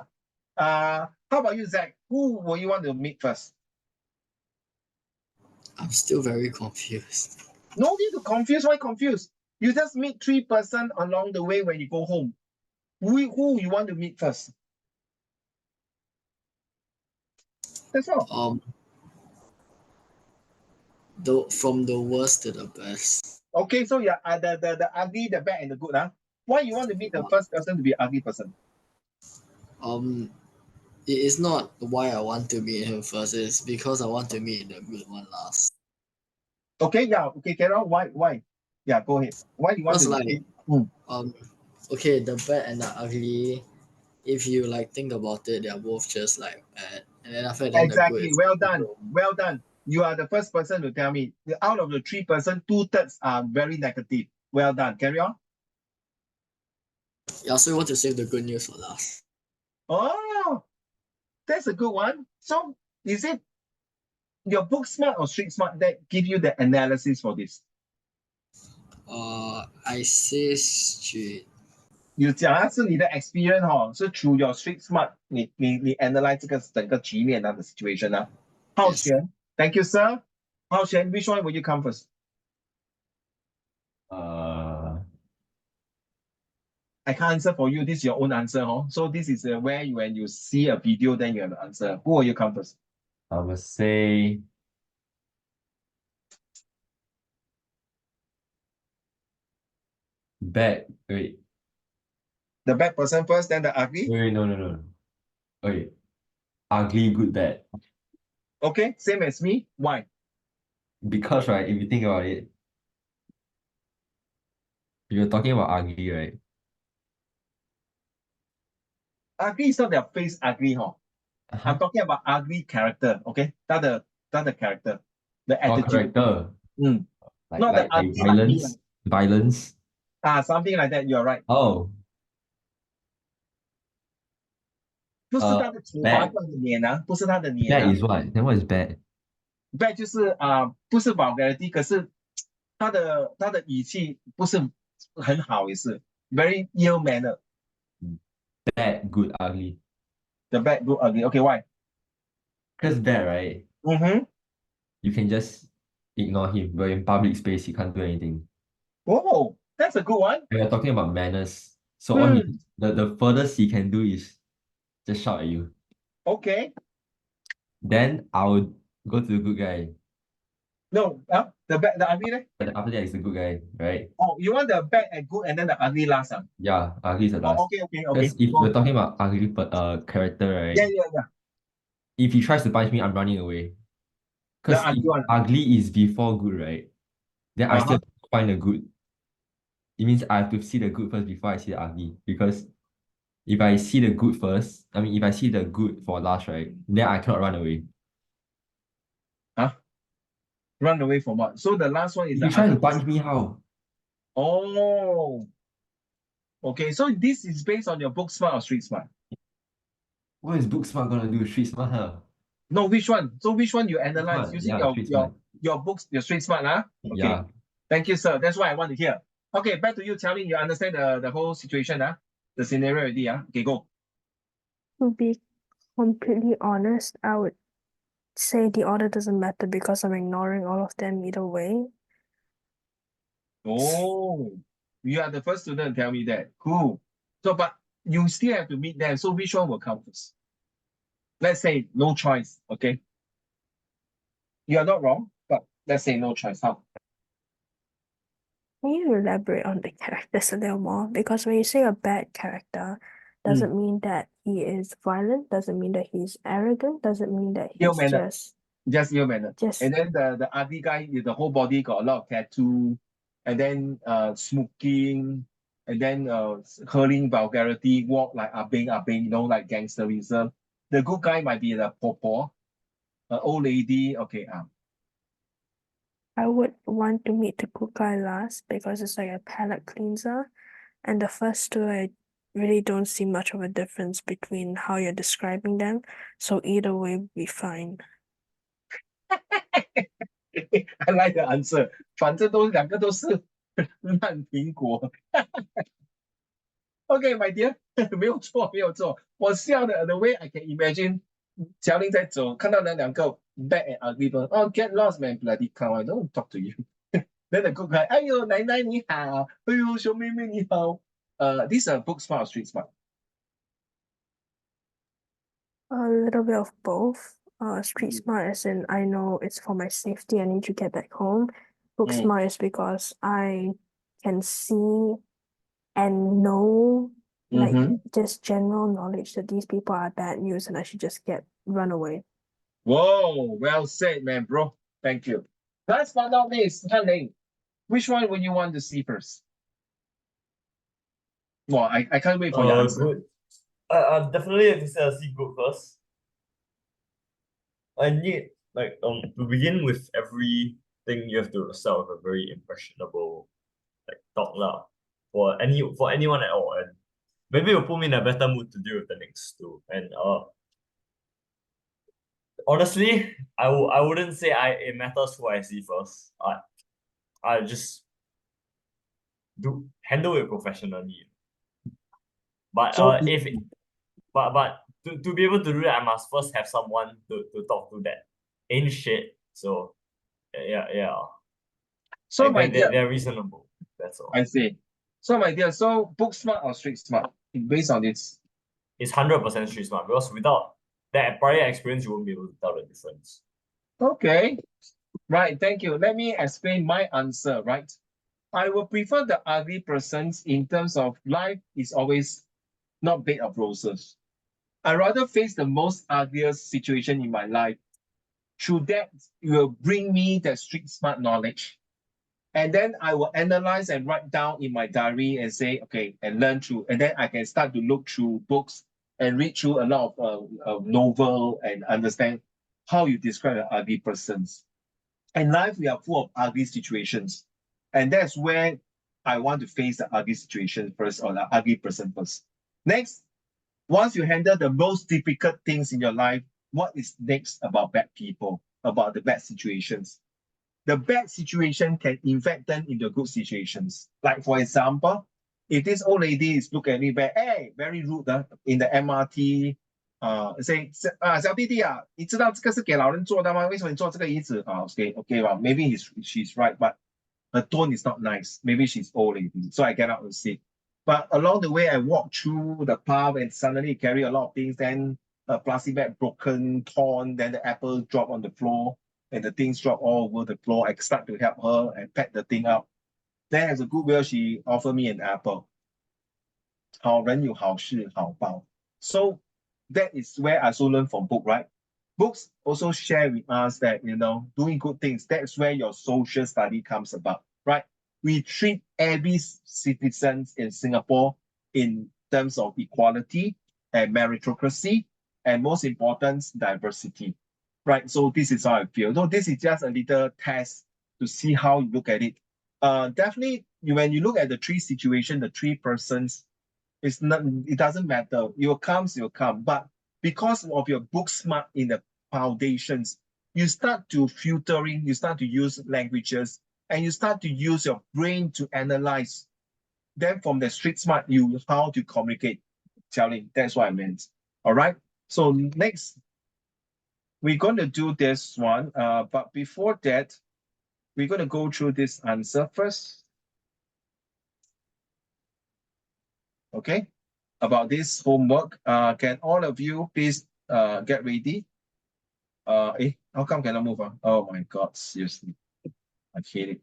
How about you, Zach? Who will you want to meet first? I'm still very confused. No need to confuse. Why confuse? You just meet 3 person along the way when you go home. Who you want to meet first? That's all. From the worst to the best. Okay, so yeah, the ugly, the bad, and the good. Why you want to meet the first person to be ugly person? It is not why I want to meet him first. It's because I want to meet the good one last. Okay, yeah, okay, Carol, why? Yeah, go ahead. Why you want Because to? okay, the bad and the ugly. If you like think about it, they're both just like bad, and then after that, then the good. Exactly. Well done. Well done. You are the first person to tell me. Out of the 3 person, 2/3 are very negative. Well done. Carry on. Yeah, so we want to save the good news for last. Oh, that's a good one. So is it your book smart or street smart that give you the analysis for this? I say street. 有讲啊，是你的 experience 是 through your street smart，你 analyze 这个整个局面的 situation 啊。浩璇 ，Thank you, sir. 浩璇 which one will you come first? I can't answer for you. This is your own answer, So this is where when you see a video, then you have to answer. Who will you come first? I would say bad. Wait, The bad person first, then the ugly. wait, no. Wait, ugly, good, bad. Okay, same as me. Why? Because right, if you think about it, you're talking about ugly, right? Ugly is not their face ugly, I'm talking about ugly character. Okay, 他的 character, the Or attitude. character. Not the Like ugly violence. Violence. something like that. You're right. Oh. 不是他的头发 bad. 的脸不是他的脸 Bad is what? Then what is bad? bad 就是不是 vulgarity，可是他的语气不是很好，也是 very ill manner。 Bad, good, ugly. The bad, good, ugly. Okay, why? Because bad, right? You can just ignore him, but in public space, he can't do anything. Oh, that's a good one. We are talking about manners. So all the furthest he can do is just shout at you. Okay. Then I would go to the good guy. No, the bad, the ugly there? But after that is the good guy, right? Oh, you want the bad and good and then the ugly last? Yeah, ugly is the last. Okay. Because if we're talking about ugly character, right? Yeah. If he tries to punch me, I'm running away. Because if ugly is before good, right? Then I still have to find the good. It means I have to see the good first before I see the ugly. Because if I see the good first, if I see the good for last, right? Then I cannot run away. Run away from what? So the last one is if you try to punch me, how? Oh. Okay, so this is based on your book smart or street smart? What is book smart gonna do? Street smart, huh? No, which one? So which one you analyze Smart, using yeah, your books, your street smart, Okay. Yeah. Thank you, sir. That's what I want to hear. Okay, back to you. Tell me, you understand the whole situation, the scenario already, Okay, go. To be completely honest, I would say the order doesn't matter because I'm ignoring all of them either way. Oh, you are the first student to tell me that. Cool. So, but you still have to meet them. So which one will come first? Let's say no choice, okay? You are not wrong, but let's say no choice. How? Can you elaborate on the characters a little more? Because when you say a bad character, doesn't mean that he is violent, doesn't mean that he's arrogant, doesn't mean that he's just ill manner. just And then the ugly guy, the whole body got a lot of tattoo, and then smoking, and then hurling vulgarity, walk like abeng, like gangsterism. The good guy might be the popo, old lady. Okay, I would want to meet the good guy last because it's like a palate cleanser. And the first two, I really don't see much of a difference between how you're describing them. So either way would be fine. I like the answer. 反正两个都是烂苹果。Okay, my dear，没有错，没有错。我笑的 the way I can imagine，乔玲在走，看到那两个 bad and ugly bird，哦，get lost man bloody cow， I don't talk to you. Then the good guy，哎呦，奶奶你好，哎呦，小妹妹你好。These are book smart or street smart? A little bit of both. Street Mm. smart as in I know it's for my safety, I need to get back home. Book Mm. smart is because I can see and know like just general knowledge that these people are bad news and I should just run away. Whoa, well said, man, bro. Thank you. Last but not least, Hanling, which one would you want to see first? Well, I can't wait for your answer. Good. I definitely have to say I see good first. I need to begin with everything you have to start with a very impressionable talk lah for anyone at all, and maybe it'll put me in a better mood to deal with the next two. And honestly, I wouldn't say it matters who I see first. I just handle it professionally. But So- to be able to do that, I must first have someone to talk to that ain't shit. So yeah. So Like, my dear, they're reasonable. That's all. I see. So my dear, so book smart or street smart? Based on this. It's 100% street smart, because without that prior experience, you won't be able to tell the difference. Okay. Right, thank you. Let me explain my answer, right? I will prefer the ugly persons in terms of life is always not bed of roses. I rather face the most ugliest situation in my life. Through that, it will bring me the street smart knowledge. And then I will analyze and write down in my diary and say, okay, and learn through. And then I can start to look through books and read through a lot of novel and understand how you describe an ugly persons. In life, we are full of ugly situations. And that's where I want to face the ugly situation first, or the ugly person first. Next, once you handle the most difficult things in your life, what is next about bad people, about the bad situations? The bad situation can in fact turn into good situations. Like for example, if this old lady is looking at me bad, hey, very rude in the MRT, say 小弟弟啊，你知道这个是给老人坐的吗？为什么你坐这个椅子？okay, well, maybe she's right, but her tone is not nice. Maybe she's old lady, so I get out and sit. But along the way, I walk through the path and suddenly carry a lot of things. Then a plastic bag broken, torn. Then the apple drop on the floor, and the things drop all over the floor. I start to help her and pack the thing up. Then as a goodwill, she offered me an apple. 好人有好事好报. So that is where I also learn from book, right? Books also share with us that, doing good things, that's where your social study comes about, right? We treat every citizen in Singapore in terms of equality and meritocracy, and most important, diversity, right? So this is how I feel. So this is just a little test to see how you look at it. Definitely, when you look at the three situations, the three persons, it doesn't matter. You'll come. But because of your book smart in the foundations, you start to filtering, you start to use languages, and you start to use your brain to analyze. Then from the street smart, you how to communicate. Telling, that's what I meant. All right. So next, we're going to do this one. But before that, we're going to go through this answer first. Okay, about this homework. Can all of you please get ready? How come cannot move on? Oh my God, seriously. I hate it.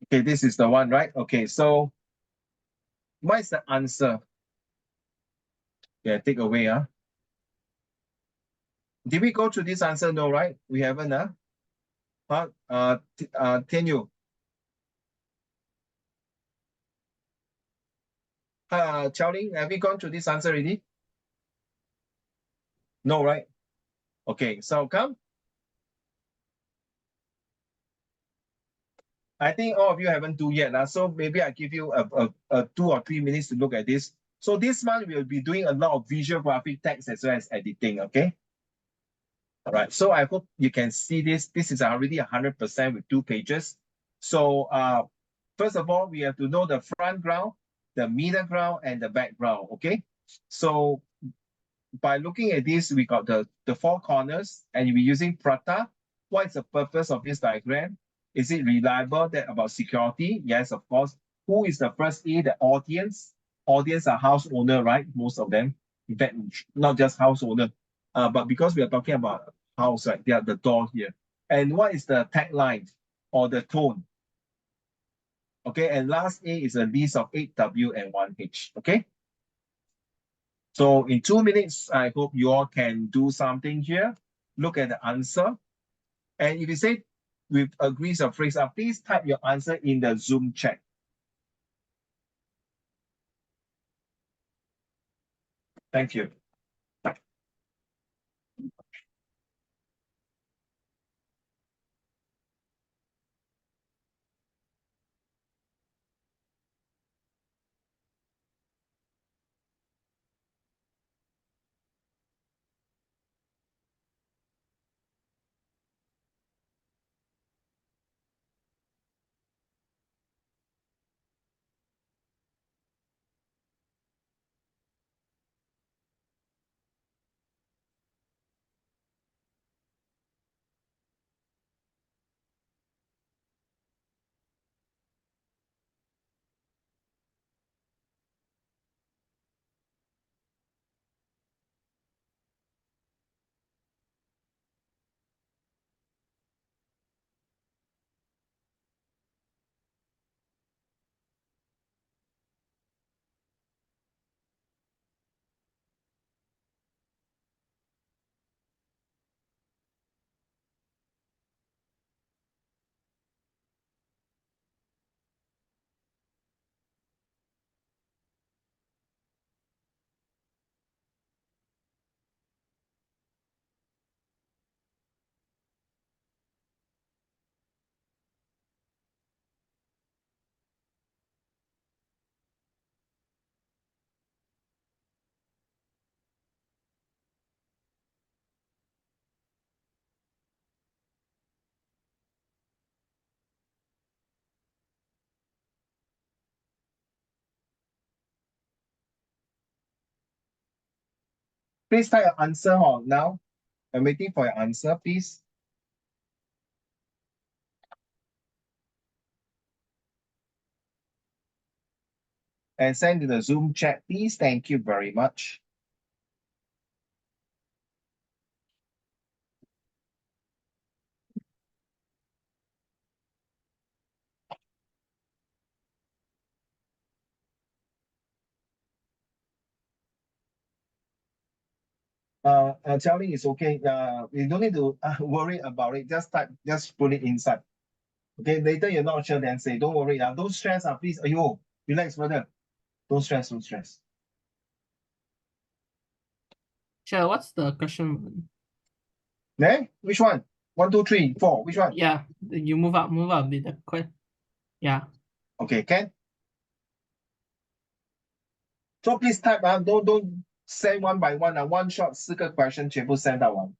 Okay, this is the one, right? Okay, so what is the answer? Yeah, take away, huh? Did we go through this answer? No, right? We haven't, huh? Tianyu. Xiaoling, have we gone through this answer already? No, right? Okay, so come. I think all of you haven't do yet, so maybe I give you a 2 or 3 minutes to look at this. So this month we'll be doing a lot of visual graphic text as well as editing, okay? All right, so I hope you can see this. This is already 100% with 2 pages. So first of all, we have to know the front ground, the middle ground, and the background. Okay. So by looking at this, we got the four corners, and we're using Prata. What is the purpose of this diagram? Is it reliable? That about security? Yes, of course. Who is the first A? The audience. Audience are house owner, right? Most of them. In fact, not just house owner. But because we are talking about house, right? They are the door here. And what is the tagline or the tone? Okay, and last A is a list of 8W and 1H. Okay. So in 2 minutes, I hope you all can do something here. Look at the answer. And if you say with agrees or phrase, please type your answer in the Zoom chat. Thank you. Please type your answer now. I'm waiting for your answer, please. And send to the Zoom chat, please. Thank you very much. Telling is okay. You don't need to worry about it. Just put it inside. Okay, later you're not sure, then say, don't worry. Don't stress, please. Relax further. Don't stress, don't stress. Sure, what's the question? There? Which one? 1, 2, 3, 4. Which one? Yeah, you move up a bit. Yeah. Okay, can. So please type, don't send one by one. One shot 4个 question 全部 send 到完。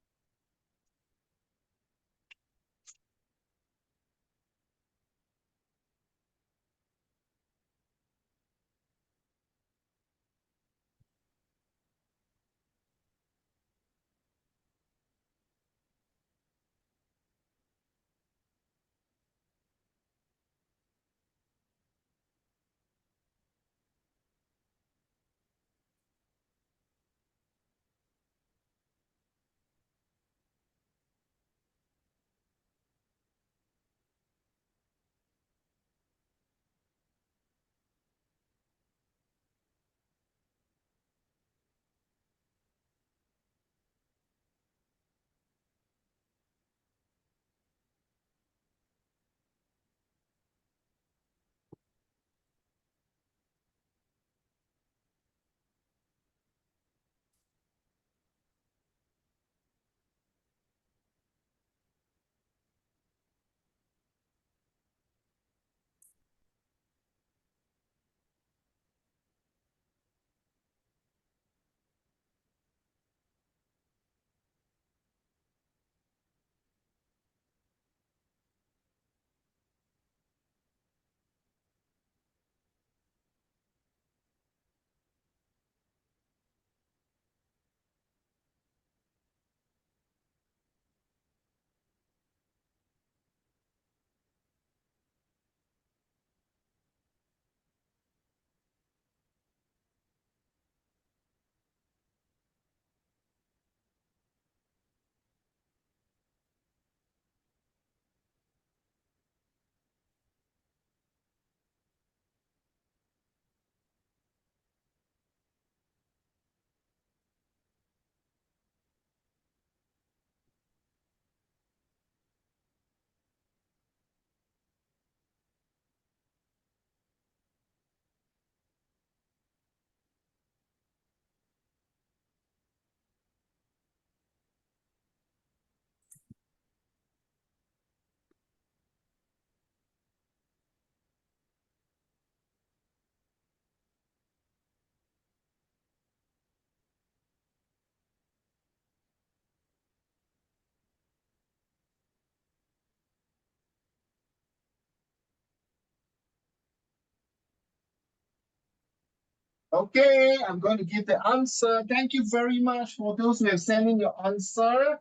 Okay, I'm going to give the answer. Thank you very much for those who have sent in your answer.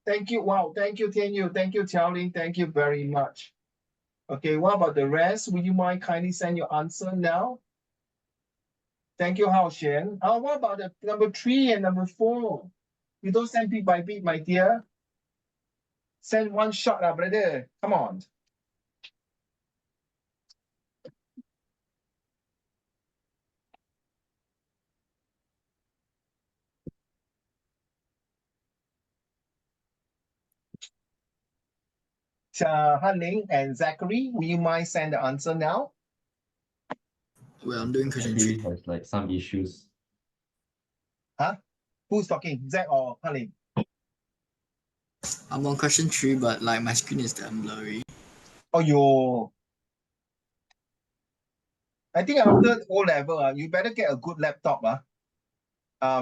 Thank you. Wow. Thank you, Tianyu. Thank you, Xiaoling. Thank you very much. Okay, what about the rest? Would you mind kindly send your answer now? Thank you, Hao Xian. What about the number 3 and number 4? You don't send bit by bit, my dear. Send one shot, brother. Come on. Han Ling and Zachary, will you mind send the answer now? Well, I'm doing question Actually 3. has like some issues. Huh? Who's talking? Zach or Han Ling? I'm on question 3, but like my screen is damn blurry. Oh, you. I think after O level, you better get a good laptop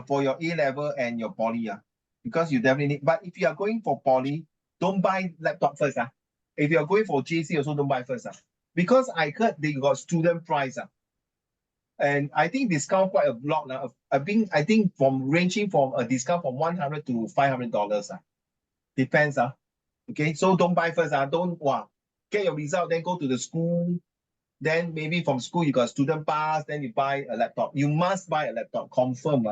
for your A level and your poly. Because you definitely need. But if you are going for poly, don't buy laptop first. If you are going for JC, also don't buy first. Because I heard they got student price. And I think discount quite a lot. I think from ranging from a discount from $100 to $500. Depends. Okay, so don't buy first. Don't get your result, then go to the school. Then maybe from school you got student pass, then you buy a laptop. You must buy a laptop, confirm.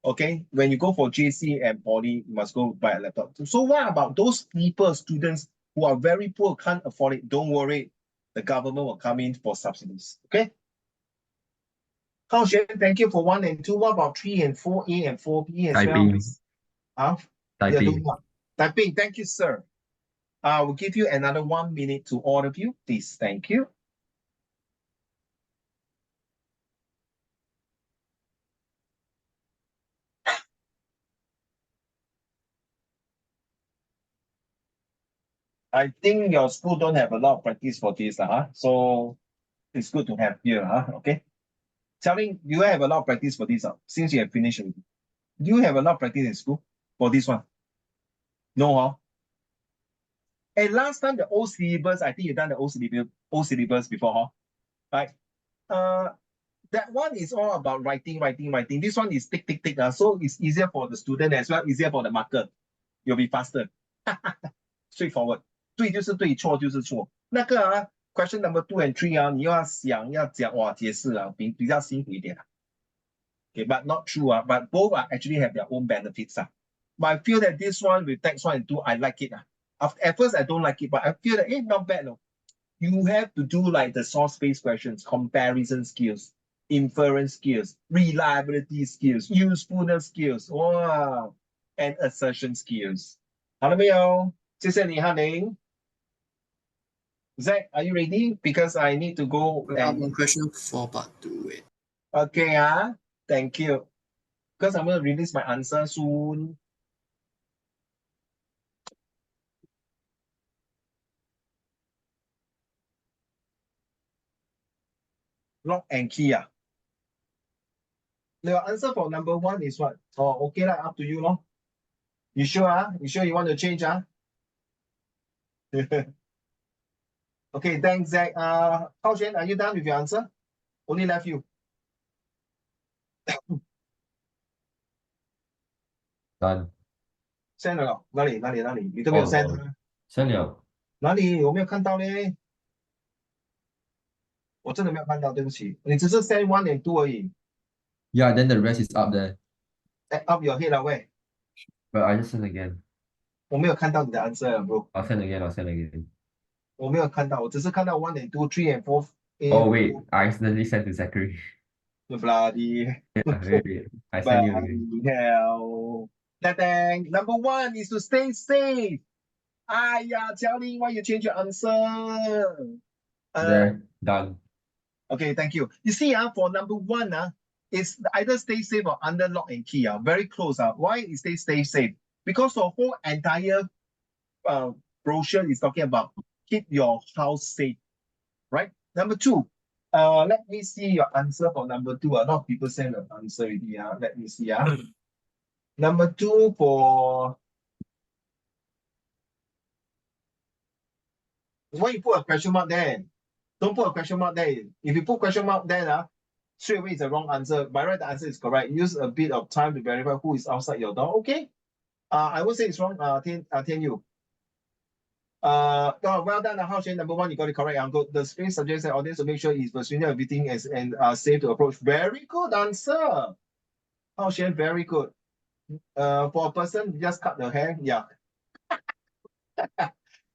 Okay, when you go for JC and poly, you must go buy a laptop. So what about those people, students who are very poor, can't afford it? Don't worry, the government will come in for subsidies. Okay. Hao Xuan, thank you for 1 and 2. What about 3 and 4A and 4B as well? Typing. Yeah, Typing. typing. Thank you, sir. I will give you another 1 minute to all of you. Please, thank you. I think your school don't have a lot of practice for this, so it's good to have here, okay? Telling you have a lot of practice for this, since you have finished already. Do you have a lot of practice in school for this one? No, And last time the old syllabus, I think you've done the old syllabus before, right? That one is all about writing. This one is tick. So it's easier for the student as well, easier for the marker. You'll be faster. Straightforward. 对就是对，错就是错。question number 2 and 3你要想要讲解释比较辛苦一点。Okay, but not true. But both actually have their own benefits. But I feel that this one with text 1 and 2, I like it. At first, I don't like it, but I feel that not bad. No. You have to do like the source-based questions, comparison skills, inference skills, reliability skills, usefulness skills, wow, and assertion skills. 好了没有？谢谢你，汉宁。Zach, are you ready? Because I need to go. Well, I'm on question 4, part 2. Wait. Okay, thank you. Because I'm going to release my answer soon. Lock and key. The answer for number 1 is what? Oh, okay, up to you, no? You sure? You sure you want to change? Okay, thanks, Zach. Hao Xuan, are you done with your answer? Only left you. Done. Send 了，哪里？你都没有 send 吗？ Send 了。哪里？我没有看到呢。我真的没有看到，对不起。你只是 send 1 and 2而已。Yeah, then the rest is up there. Up your head喂。But I just send again. 我没有看到你的 answer, bro. I'll send again. 我没有看到，我只是看到 1 and 2, 3 and 4. Oh wait, I accidentally sent to Zachary. The bloody. Wait. I send you again. Bloody hell. Dang. Number 1 is to stay safe. Xiaoling, why you change your answer? There, done. Okay, thank you. You see, for number 1, it's either stay safe or under lock and key. Very close. Why is they stay safe? Because the whole entire brochure is talking about keep your house safe, right? Number 2, let me see your answer for number 2. A lot of people send an answer already. Let me see. Number 2 for. Why you put a question mark there? Don't put a question mark there. If you put question mark there, straight away is the wrong answer. By right, the answer is correct. Use a bit of time to verify who is outside your door. Okay. I would say it's wrong. Tian Yu. Well done, Hao Xuan. Number one, you got it correct. Good. The screen suggests that audience to make sure is persuading everything is and safe to approach. Very good answer. Hao Xuan, very good. For a person, just cut the hair. Yeah.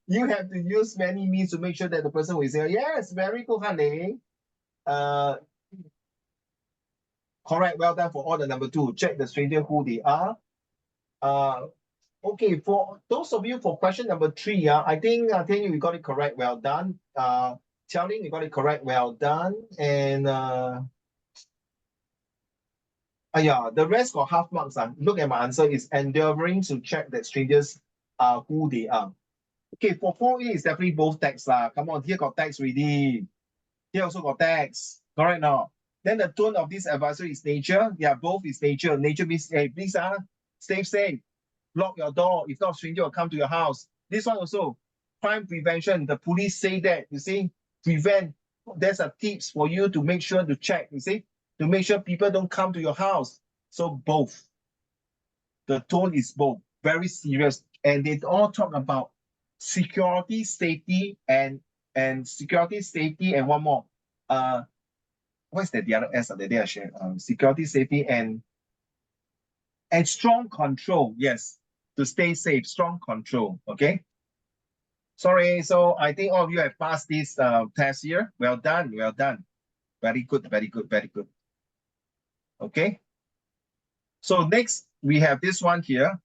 You have to use many means to make sure that the person will say, yes, very good, honey. Correct. Well done for all the number two. Check the stranger who they are. Okay, for those of you for question number three, I think Tian Yu, you got it correct. Well done. Xiaoling, you got it correct. Well done. And yeah, the rest got half marks. Look at my answer is endeavoring to check that strangers are who they are. Okay, for 4A is definitely both text. Come on, here got text already. Here also got text. Correct now. Then the tone of this advisory is nature. Yeah, both is nature. Nature means, hey, please, stay safe. Lock your door. If not, stranger will come to your house. This one also, crime prevention. The police say that, you see, prevent. There's a tips for you to make sure to check, you see, to make sure people don't come to your house. So both. The tone is both. Very serious. And they all talk about security, safety, and security, safety, and one more. What's that? The other S that they are sharing. Security, safety, and strong control. Yes, to stay safe, strong control. Okay. Sorry. So I think all of you have passed this test here. Well done. Well done. Very good. Very good. Very good. Okay. So next we have this one here.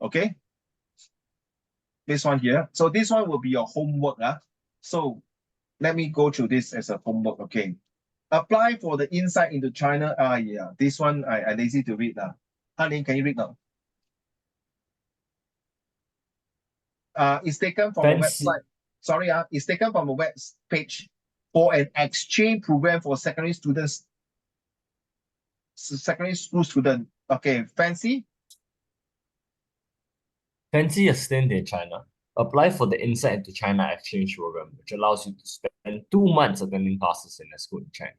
Okay. This one here. So this one will be your homework. So let me go through this as a homework. Okay. Apply for the insight into China. Yeah, this one I lazy to read now. Honey, can you read now? It's taken from a website. Sorry, it's taken from a web page for an exchange program for secondary students. Secondary school student. Okay, fancy? Fancy a stint in China. Apply for the Insight into China exchange program, which allows you to spend 2 months attending classes in a school in China.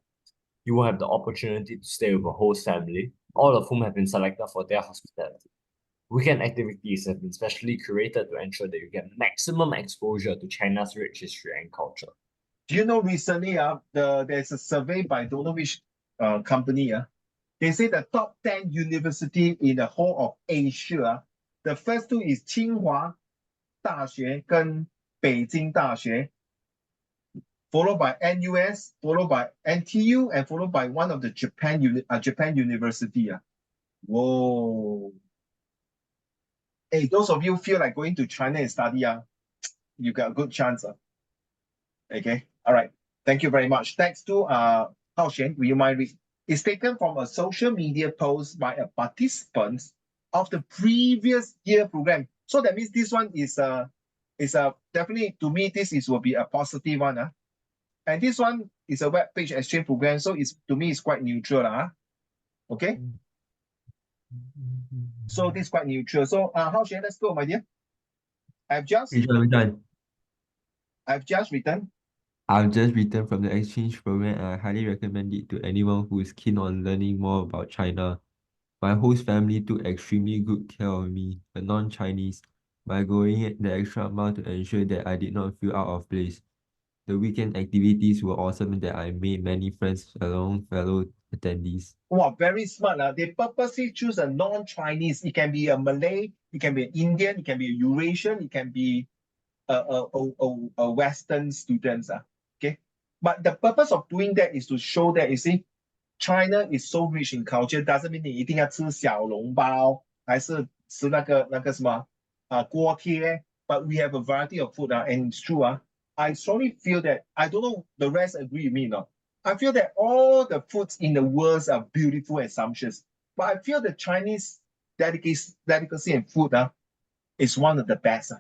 You will have the opportunity to stay with a host family, all of whom have been selected for their hospitality. Weekend activities have been specially curated to ensure that you get maximum exposure to China's rich history and culture. Do you know recently there's a survey by don't know which company. They say the top 10 university in the whole of Asia. The first two is 清华大学跟北京大学, followed by NUS, followed by NTU, and followed by one of the Japan university. Whoa. Hey, those of you feel like going to China and study, you got a good chance. Okay, all right. Thank you very much. Thanks to Hao Xuan, will you mind read? It's taken from a social media post by a participant of the previous year program. So that means this one is definitely, to me, will be a positive one. And this one is a web page exchange program, so to me it's quite neutral. Okay. So this is quite neutral. So Hao Xuan, let's go, my dear. I've just written. I've just written from the exchange program, and I highly recommend it to anyone who is keen on learning more about China. My host family took extremely good care of me, a non-Chinese, by going the extra mile to ensure that I did not feel out of place. The weekend activities were awesome and that I made many friends along fellow attendees. Wow, very smart. They purposely choose a non-Chinese. It can be a Malay, it can be an Indian, it can be a Eurasian, it can be a Western students. Okay. But the purpose of doing that is to show that, you see, China is so rich in culture. Doesn't mean 你一定要吃小笼包，还是吃那个什么锅贴。But we have a variety of food. And it's true. I strongly feel that, I don't know the rest agree with me or not. I feel that all the foods in the world are beautiful and sumptuous. But I feel the Chinese delicacy and food is one of the best.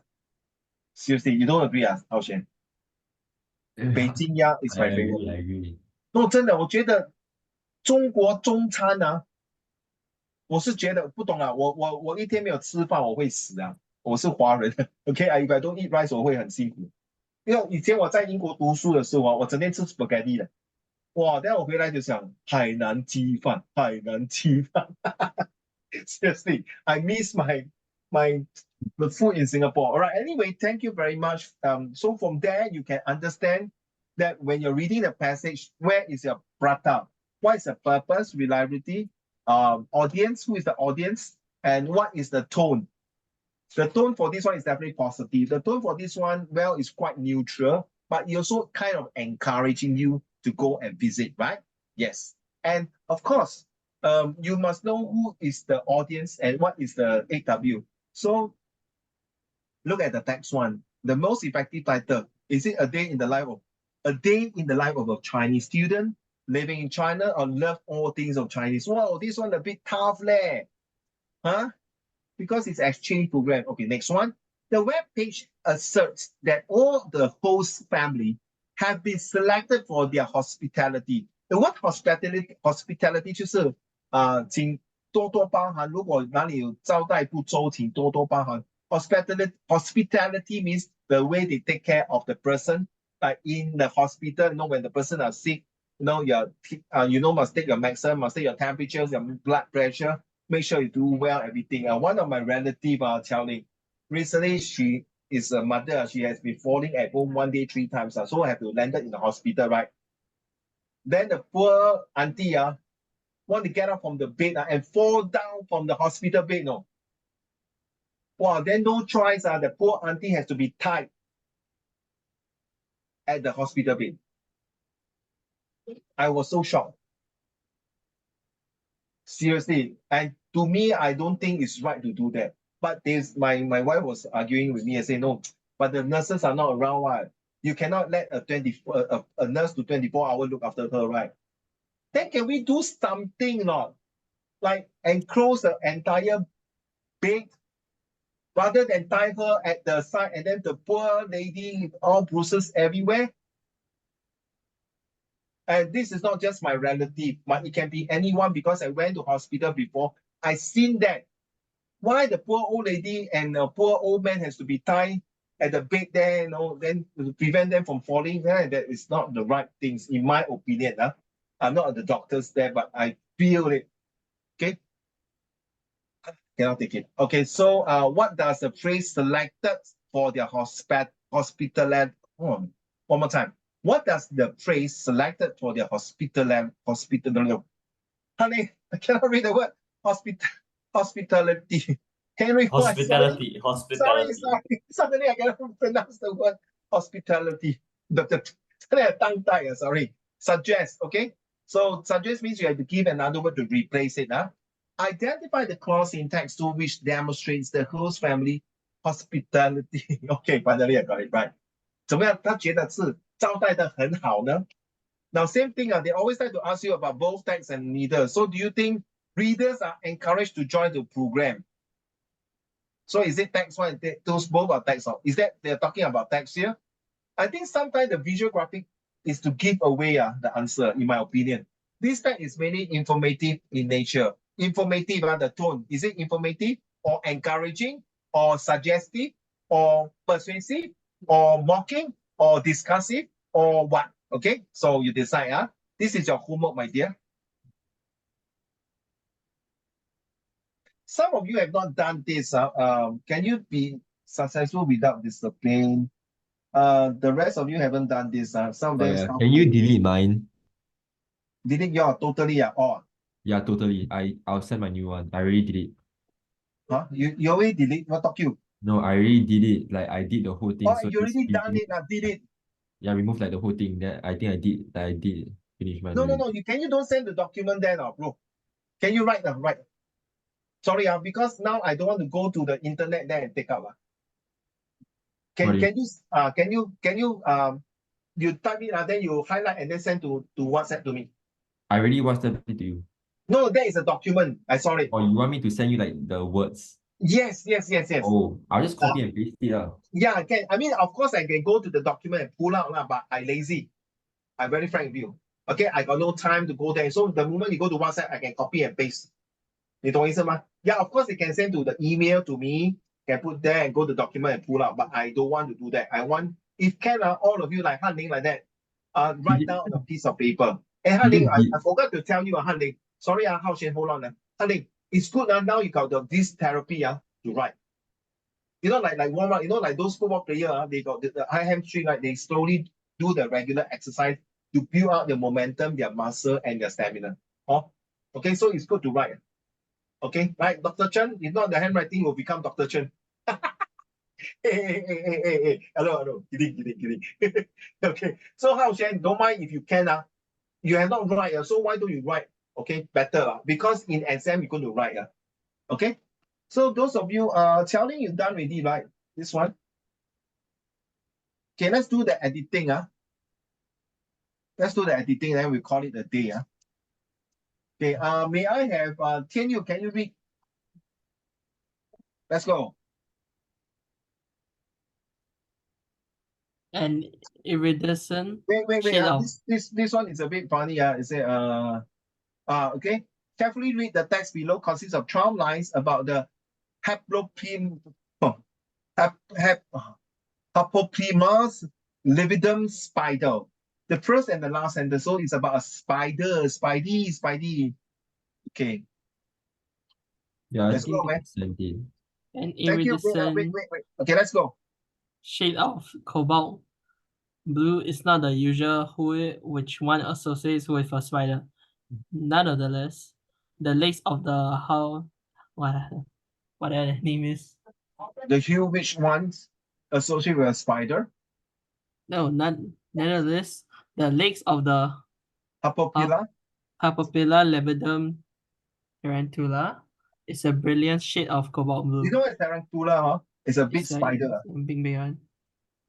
Seriously, you don't agree, Hao Xuan? 北京鸭 is my favorite. I agree. No, 真的，我觉得中国中餐我是觉得不懂我一天没有吃饭我会死我是华人，OK， if I don't eat rice 我会很辛苦。因为以前我在英国读书的时候我整天吃 spaghetti 的哇！then 我回来就想海南鸡饭，海南鸡饭。Seriously, I miss the food in Singapore. All right. Anyway, thank you very much. So from there you can understand that when you're reading the passage, where is your prata? What is the purpose, reliability, audience, who is the audience, and what is the tone? The tone for this one is definitely positive. The tone for this one, well, is quite neutral, but it also kind of encouraging you to go and visit, right? Yes. And of course, you must know who is the audience and what is the 8W. So look at the text one. The most effective title, is it a day in the life of a Chinese student living in China or love all things of Chinese? Wow, this one a bit tough leh. Huh? Because it's exchange program. Okay, next one. The web page asserts that all the host family have been selected for their hospitality. The word hospitality 就是请多多包涵，如果哪里有招待不周，请多多包涵。Hospitality means the way they take care of the person. Like in the hospital, when the person are sick, must take your medicine, must take your temperatures, your blood pressure. Make sure you do well, everything. One of my relatives telling, recently she is a mother. She has been falling at home 1 day 3 times. So I have to land in the hospital, right? Then the poor auntie want to get up from the bed and fall down from the hospital bed. No. Wow, then no choice. The poor auntie has to be tied at the hospital bed. I was so shocked. Seriously. And to me, I don't think it's right to do that. But my wife was arguing with me and saying, no, but the nurses are not around. Right? You cannot let a nurse to 24-hour look after her, right? Then can we do something not? Like enclose the entire bed rather than tie her at the side and then the poor lady all bruises everywhere? And this is not just my relative, but it can be anyone because I went to hospital before. I seen that. Why the poor old lady and the poor old man has to be tied at the bed there, then to prevent them from falling? That is not the right things, in my opinion. I'm not the doctors there, but I feel it. Okay. Cannot take it. Okay, so what does the phrase selected for their hospitality? One more time. What does the phrase selected for their hospitality? Honey, I cannot read the word hospitality. Henry, Hospitality. Sorry. Suddenly I cannot pronounce the word hospitality. Sorry. Suggest, okay? So suggest means you have to give another word to replace it. Identify the clause in text 2 which demonstrates the host family hospitality. Okay, finally I got it right. 怎么样？他觉得是招待的很好呢？ Now, same thing, they always like to ask you about both text and neither. So do you think readers are encouraged to join the program? So is it text one? Those both are text. Is that they're talking about text here? I think sometimes the visual graphic is to give away the answer, in my opinion. This text is mainly informative in nature. Informative, the tone. Is it informative or encouraging or suggestive or persuasive or mocking or discussive or what? Okay, so you decide. This is your homework, my dear. Some of you have not done this. Can you be successful without discipline? The rest of you haven't done this. Some of them. Can you delete mine? Delete your totally or? Yeah, totally. I'll send my new one. I already did it. Huh? You already delete? What talk you? No, I already did it. Like I did the whole thing. Oh, so you already done it. Did it? Yeah, remove like the whole thing. Then I think I did finish mine. No. You don't send the document then, bro. Can you write? Right. Sorry, because now I don't want to go to the internet there and take up. Can you you type it then you highlight and then send to WhatsApp to me? I already WhatsApp it to you. No, that is a document. I saw it. Or you want me to send you like the words? Yes. Oh, I'll just copy and paste it. Yeah, I can. I mean, of course, I can go to the document and pull out, but I lazy. I'm very frank with you. Okay, I got no time to go there. So the moment you go to WhatsApp, I can copy and paste. 你懂意思吗? Yeah, of course, they can send to the email to me, can put there and go to document and pull out, but I don't want to do that. I want, if can, all of you like Hanning like that, write down on a piece of paper. And Hanling, I Indeed. forgot to tell you, Hanling. Sorry, Hao Shen, hold on. Hanling, it's good now you got this therapy to ride. Like warm up, like those football players, they got the high hamstring, like they slowly do the regular exercise to build up their momentum, their muscle, and their stamina. Oh, okay, so it's good to ride. Okay, right, Dr. Chen, if not the handwriting will become Dr. Chen. Hey. Hello. Kidding. Okay, so Hao Shen, don't mind if you can. You have not write, so why don't you write? Okay, better. Because in exam, you're going to write. Okay, so those of you, Qiaoling, you done already, right? This one. Okay, let's do the editing. Let's do the editing, then we call it a day. Okay, may I have Tian Yu, can you read? Let's go. An iridescent Wait. shade of This one is a bit funny. It say okay. Carefully read the text below. Consists of 12 lines about the haplopim Haplopimas lividum spider. The first and the last sentence, so it's about a spider, Spidey. Okay, Yeah, I let's go, think man. 17. an Thank you. iridescent Wait. Okay, let's go. shade of cobalt blue is not the usual hue which one associates with a spider. Nonetheless, the legs of the how what the name is? The hue which ones associated with a spider, No, nonetheless, the legs of the Hapopila. Papilla labidum tarantula is a brilliant shade of cobalt blue. You know what tarantula, huh? It's a big It's a spider. big one.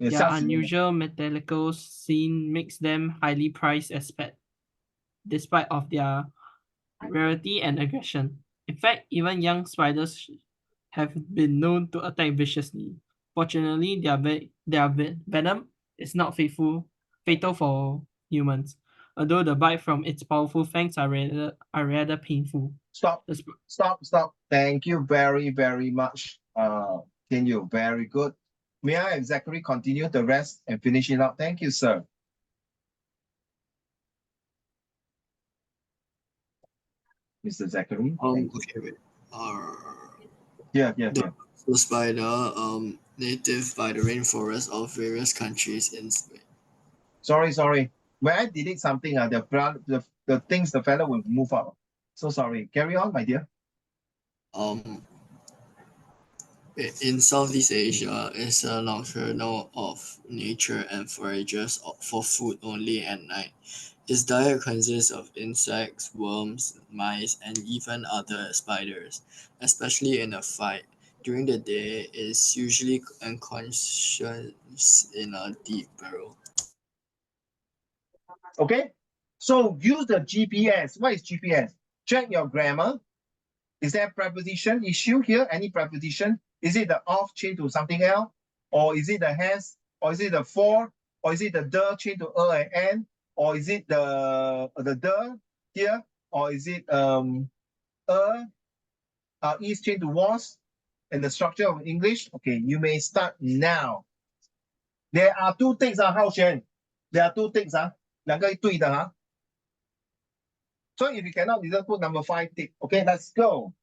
It's Their such a- unusual metallical scene makes them highly prized as pets, despite of their rarity and aggression. In fact, even young spiders have been known to attack viciously. Fortunately, their venom is not fatal for humans, although the bite from its powerful fangs are rather painful. Stop. The sp- Stop. Thank you very much. Can you? Very good. May I exactly continue the rest and finish it up? Thank you, sir. Mr. Zachary. Thank you. Okay, wait. Yeah. The spider, native by the rainforest of various countries in Spain. Sorry. When I delete something, the things, the fellow will move up. So sorry. Carry on, my dear. Um, in Southeast Asia, is a nocturnal of nature and forages for food only at night. Its diet consists of insects, worms, mice, and even other spiders, especially in a fight. During the day, it is usually unconscious in a deep burrow. Okay. So use the GPS. What is GPS? Check your grammar. Is there a preposition issue here? Any preposition? Is it the off chain to something else? Or is it the has? Or is it the for? Or is it the chain to and n? Or is it the here? Or is it is chain to was? And the structure of English? Okay, you may start now. There are two things, Hao Shen. There are two things, 两个对的. So if you cannot, you just put number 5 tick. Okay, let's go.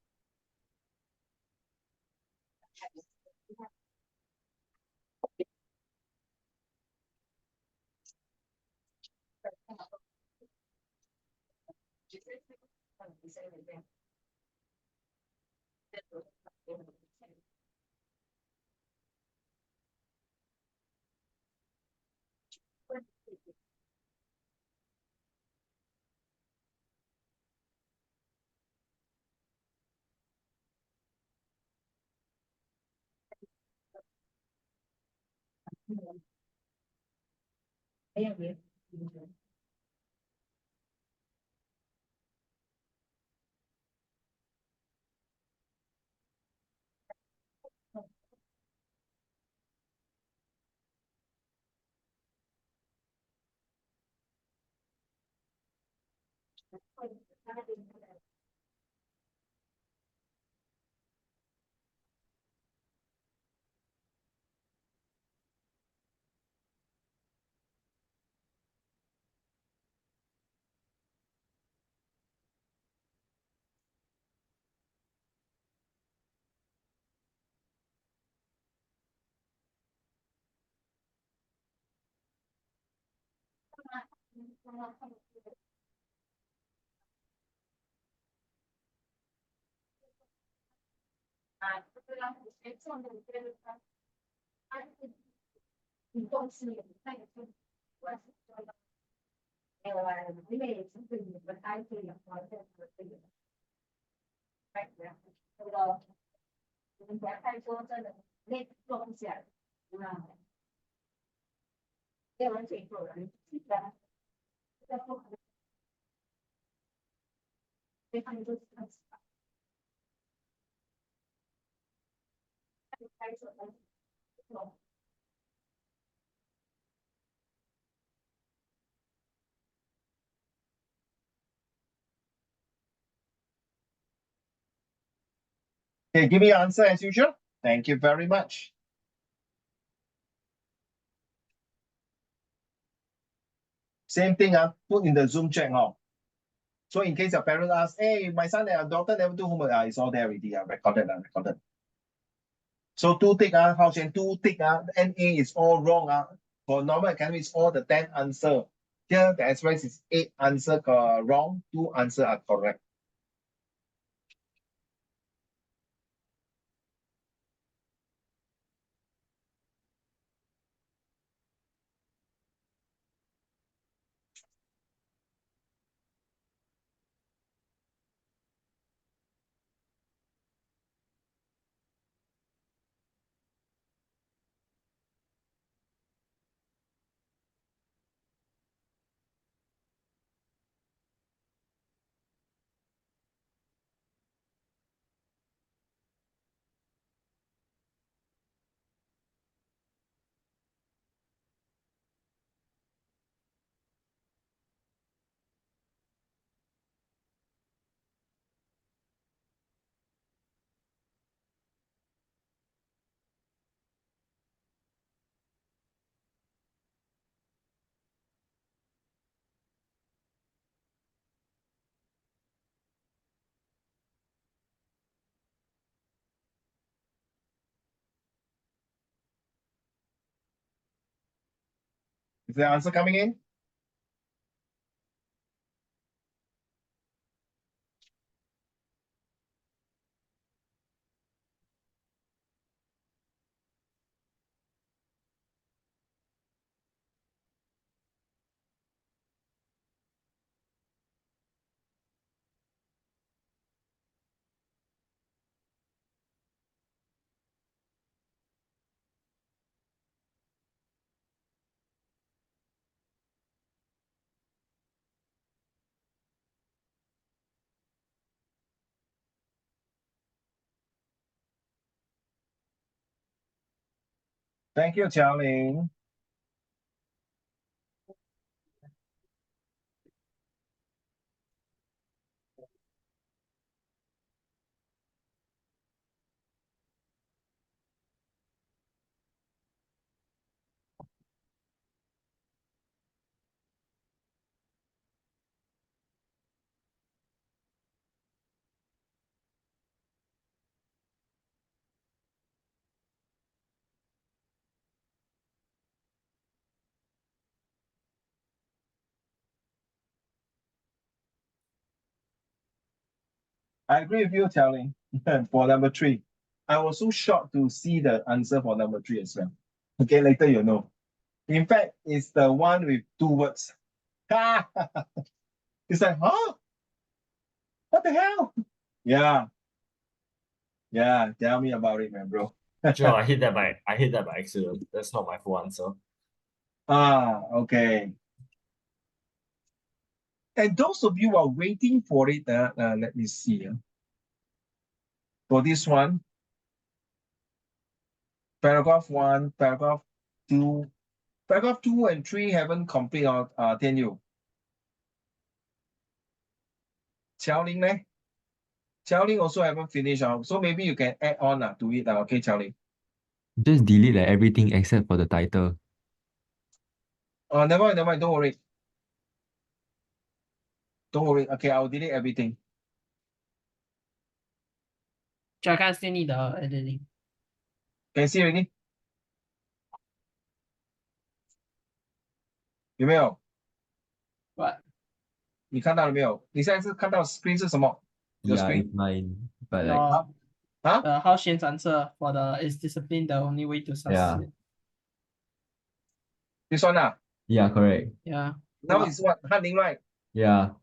Okay, give me your answer as usual. Thank you very much. Same thing, put in the Zoom chat. So in case your parent asks, hey, my son and your daughter never do homework, it's all there already. Recorded. So two tick, how can two tick, NA is all wrong. For normal academic, it's all the 10 answer. Here, the express is 8 answer wrong, 2 answer are correct. Is the answer coming in? Thank you, Xiaoling. I agree with you, Xiaoling, for number 3. I was so shocked to see the answer for number 3 as well. Okay, later you know. In fact, it's the one with 2 words. It's like, huh? What the hell? Yeah. Yeah, tell me about it, man, bro. Sure, I hit that by accident. That's not my full answer. Okay. And those of you who are waiting for it, let me see. For this one, paragraph 1, paragraph 2. Paragraph 2 and 3 haven't complete or Tian Yu. Xiaoling, ne? Xiaoling also haven't finished. So maybe you can add on to it. Okay, Xiaoling. Just delete like everything except for the title. Never mind, don't worry. Don't worry. Okay, I'll delete everything. I can't still need the editing. Can you see already? 有没有？ What? 你看到了没有？你现在是看到 screen 是什么？Your Yeah, screen it's mine. But like, Your 啊 How Shen's answer for the is discipline the only way to succeed? this one ah. yeah, correct. Yeah. Now What? is what? Hanling, right? Yeah.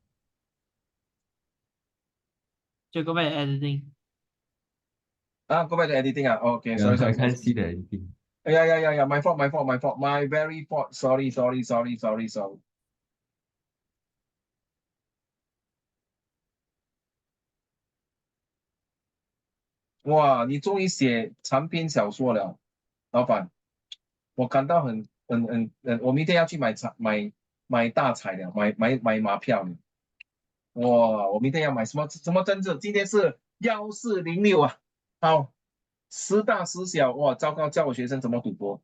So go back to editing. Go back to editing ah. Okay, Yeah, sorry. I can't see the anything. Yeah. My fault. My very fault. Sorry. 哇，你终于写长篇小说了，老板，我感到我明天要去买大彩了，买马票了。哇，我明天要买什么政治？今天是1406啊。好，时大时小，哇，糟糕，教我学生怎么赌博。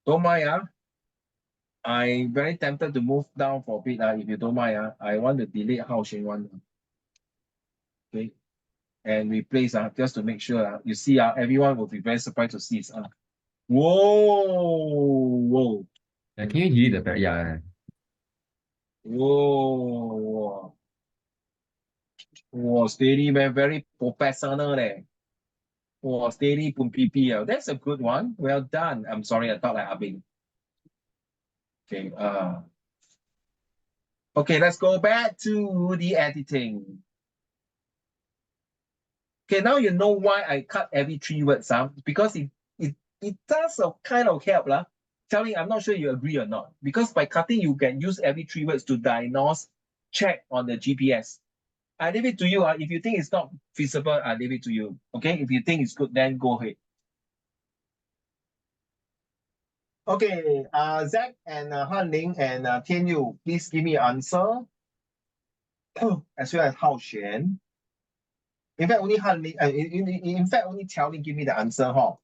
Don't mind ah. I very tempted to move down for a bit if you don't mind ah. I want to delete Hao Xuan one. Okay. And replace just to make sure you see everyone will be very surprised to see it. Whoa. Can you delete the back? Yeah. Whoa. Whoa, steady man, very professional there. Whoa, steady pun PP. That's a good one. Well done. I'm sorry, I thought like Abing. Okay, okay, let's go back to the editing. Okay, now you know why I cut every 3 words, because it does a kind of help, Telling, I'm not sure you agree or not, because by cutting, you can use every 3 words to diagnose, check on the GPS. I leave it to you. If you think it's not feasible, I leave it to you. Okay, if you think it's good, then go ahead. Okay, Zach and Han Ling and Tian Yu, please give me an answer. As well as Hao Xuan. In fact, only Han Ling, in fact, only Tiao Ling give me the answer, huh?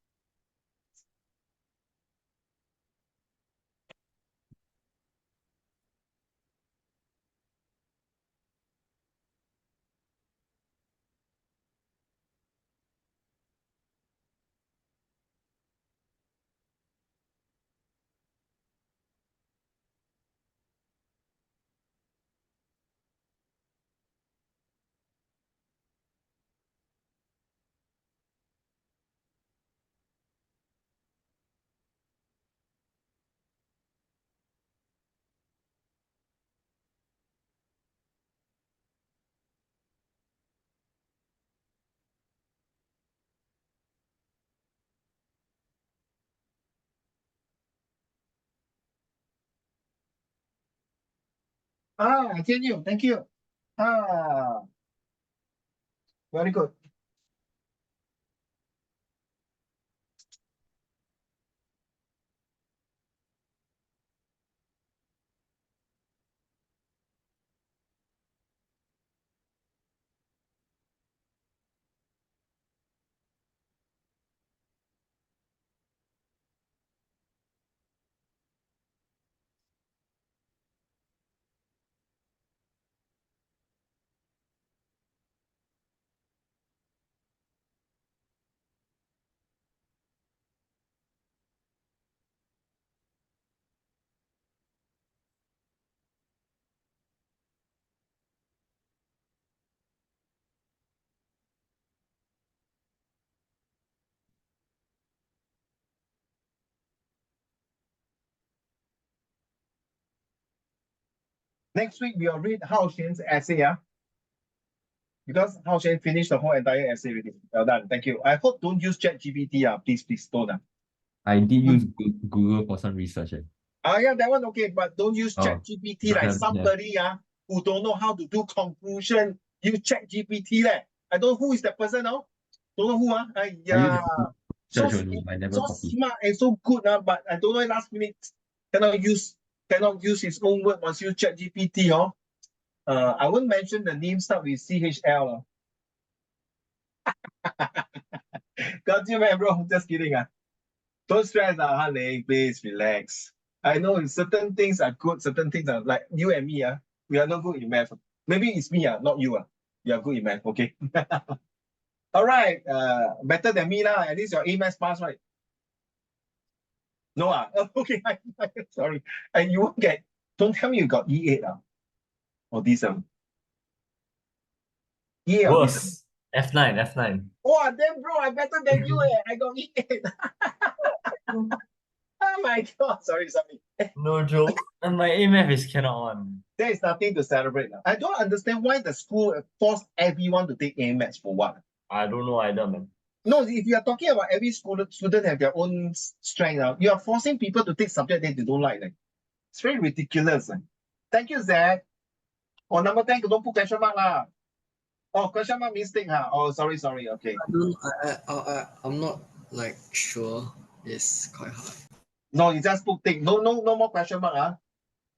Tian Yu, thank you. Very good. Next week, we'll read Hao Xuan's essay, because Hao Xuan finished the whole entire essay already. Well done, thank you. I hope don't use ChatGPT, please don't. I did use Google for some research. Yeah, that one okay, but don't use Oh, ChatGPT like somebody who don't know how to do conclusion. Use ChatGPT I don't know who is that person now. Don't know who I so, search only, I never so copy. smart and so good but I don't know last minute cannot use his own word, must use ChatGPT I won't mention the name start with CHL. Got you, man, bro. Just kidding. Don't stress, honey. Please relax. I know certain things are good, certain things are like you and me. We are not good in math. Maybe it's me, not you. You are good in math, okay? All right, better than me lah. At least your A maths pass, right? No, okay, sorry. And you won't get, don't tell me you got E8 or D7. E8 or D7. Worse. F9, F9. Oh, damn, bro, I'm better than you. I got E8. Oh my God, sorry. No joke. And my A math is cannot one. There is nothing to celebrate now. I don't understand why the school forced everyone to take A maths for what. I don't know either, man. No, if you are talking about every student have their own strength now, you are forcing people to take subject that they don't like. It's very ridiculous. Thank you, Zach. Oh, number 10, don't put question mark lah. Oh, question mark mistake, huh? Oh, sorry, okay. I'm not like sure. It's quite hard. No, you just put tick. No more question mark.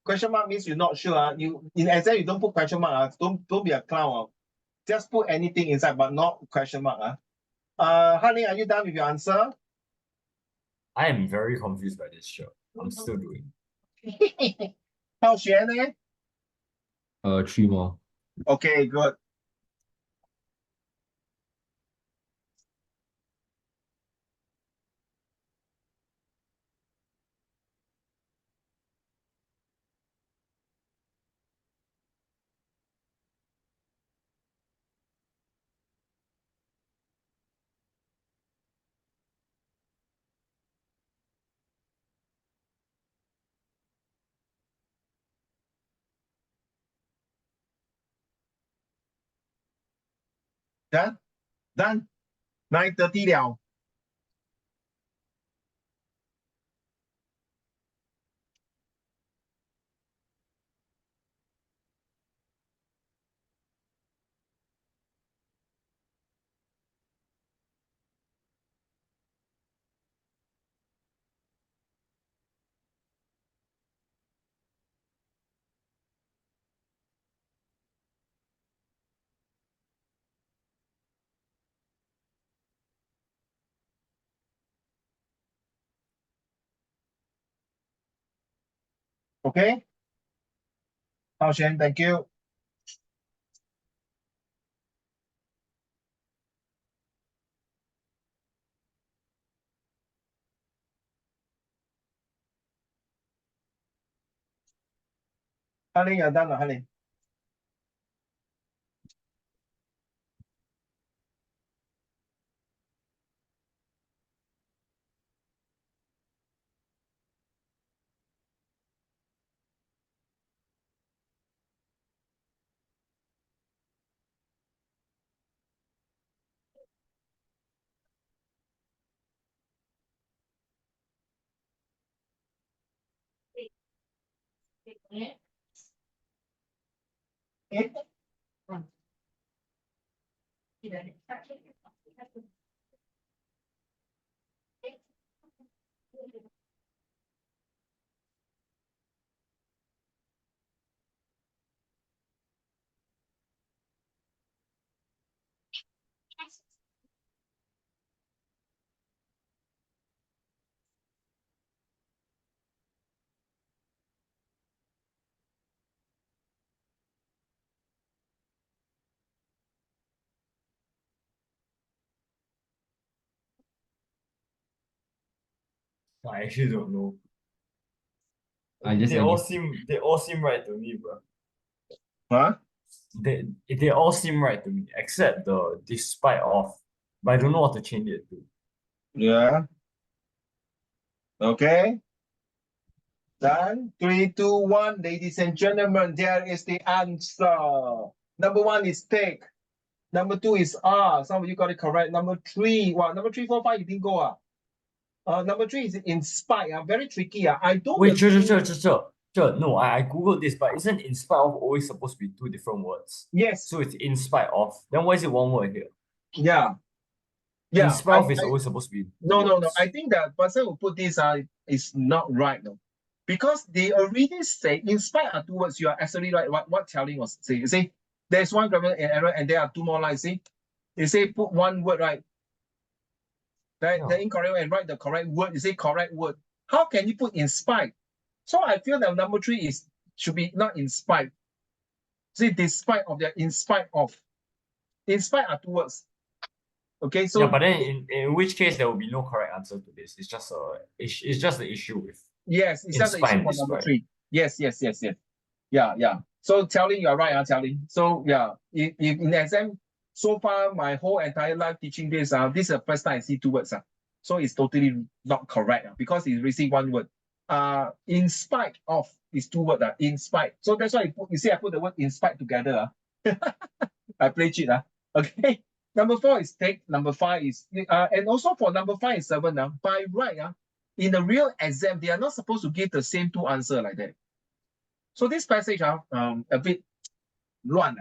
Question mark means you're not sure. You in exam you don't put question mark. Don't be a clown. Just put anything inside, but not question mark. Honey, are you done with your answer? I am very confused by this show. I'm still doing. How Xuan? 3 more. Okay, good. Done? 9:30 了。Okay? How Xuan, thank you. Honey, you're done, honey. I actually don't know. I just They all seem right to me, bro. Huh? They all seem right to me, except the despite of, but I don't know what to change it to. Yeah. Okay. Done. 3, 2, 1. Ladies and gentlemen, there is the answer. Number 1 is take. Number 2 is R. Some of you got it correct. Number 3, wow, number 3, 4, 5, you didn't go. Number 3 is in spite. Very tricky. I don't Wait, agree. no, I googled this, but isn't in spite of always supposed to be 2 different words? Yes. So it's in spite of. Then why is it 1 word here? Yeah. In spite of is always supposed to be No. I think that person who put this is not right, no. Because they already say in spite of 2 words, you are absolutely right. What Qiaoling was saying. You see, there's 1 grammar error and there are 2 more lines. See, they say put 1 word right. The incorrect and write the correct word. You say correct word. How can you put in spite? So I feel that number 3 should be not in spite. See, despite of their in spite of. In spite are 2 words. Okay, so Yeah, but then in which case there will be no correct answer to this. It's just the issue with yes, it's just the issue for number 3. Yes. Yeah. So Xiaoling, you're right, Xiaoling. So yeah, if in the exam, so far my whole entire life teaching this, this is the first time I see 2 words. So it's totally not correct because it's received 1 word. In spite of is 2 words. In spite. So that's why you see I put the word in spite together. I play cheat. Okay. Number 4 is take. Number 5 is and also for number 5 and 7 by right in the real exam they are not supposed to give the same 2 answers like that. So this passage a bit 乱.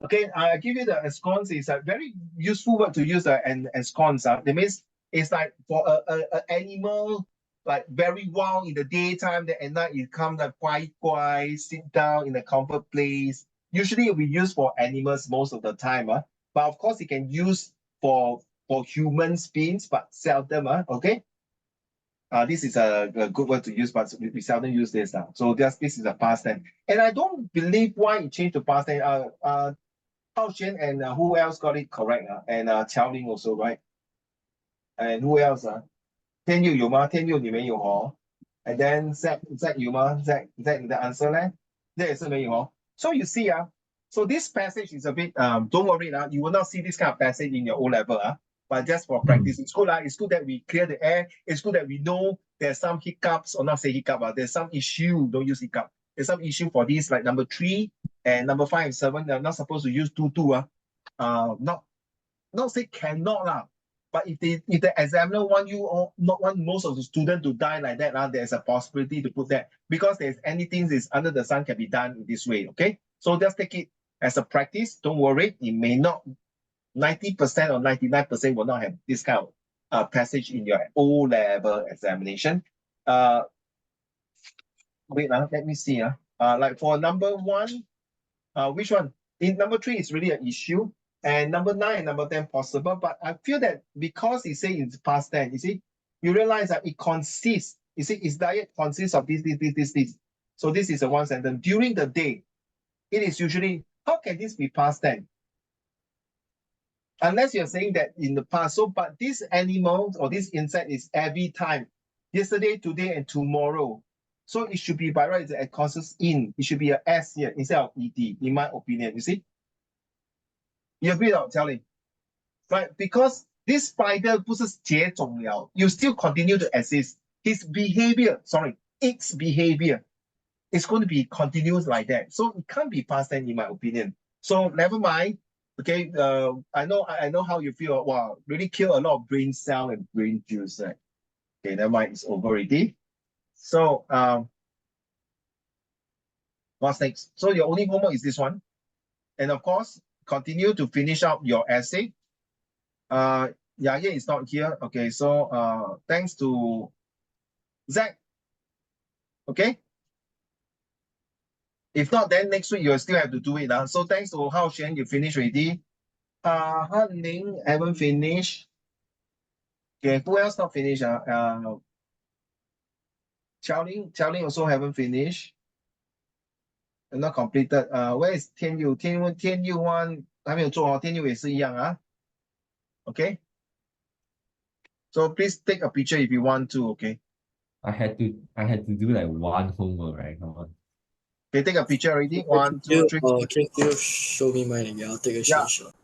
Okay, I give you the ensconce is a very useful word to use and ensconce. That means it's like for a animal like very wild in the daytime, then at night it comes like quiet, sit down in a comfort place. Usually we use for animals most of the time, but of course it can use for human beings, but seldom. Okay. This is a good word to use, but we seldom use this now. So this is a past tense. And I don't believe why it changed to past tense. Hao Xuan and who else got it correct? And Qiao Ling also, right? And who else? Tian Yu 有吗？ Tian Yu 你没有哦。And then Zack 有吗？ Zack 你的 answer 呢？ 这也是没有哦。So you see, so this passage is a bit, don't worry, you will not see this kind of passage in your O level, but just for practice. It's good, it's good that we clear the air. It's good that we know there's some hiccups, or not say hiccup, there's some issue. Don't use hiccup. There's some issue for this, like number 3 and number 5 and 7. They're not supposed to use 2. Not say cannot but if the examiner want you or not want most of the student to die like that, there's a possibility to put that because there's anything is under the sun can be done in this way. Okay, so just take it as a practice. Don't worry, it may not 90% or 99% will not have this kind of passage in your O-level examination. Wait, let me see. Like for number 1, which one? In number 3 is really an issue. And number 9 and number 10 possible, but I feel that because you say it's past tense, you see, you realize that it consists, you see, its diet consists of this. So this is a 1 sentence. During the day, it is usually, how can this be past tense? Unless you're saying that in the past. So, but this animal or this insect is every time, yesterday, today, and tomorrow. So it should be by right, it consists in, it should be a S here instead of ED, in my opinion, you see? You agree or telling? Right? Because this spider 不是结种了, you still continue to exist. Its behavior is going to be continuous like that. So it can't be past tense in my opinion. So never mind. Okay, I know how you feel. Wow, really kill a lot of brain cell and brain juice. Right? Okay, never mind, it's over already. So what's next? So your only homework is this one. And of course, continue to finish up your essay. Yaya is not here. Okay, so thanks to Zack. Okay. If not, then next week you'll still have to do it. So thanks to Hao Xuan, you finished already. Han Ning haven't finished. Okay, who else not finished? Qiao Ling also haven't finished. Not completed. Where is Tian Yu? Tian Yu one 还没有做哦， Tian Yu 也是一样啊。Okay. So please take a picture if you want to. Okay. I had to do like 1 homework, right? Come on. Okay, take a picture already. 1, 2, 3. Can you show me mine again? I'll take a screenshot.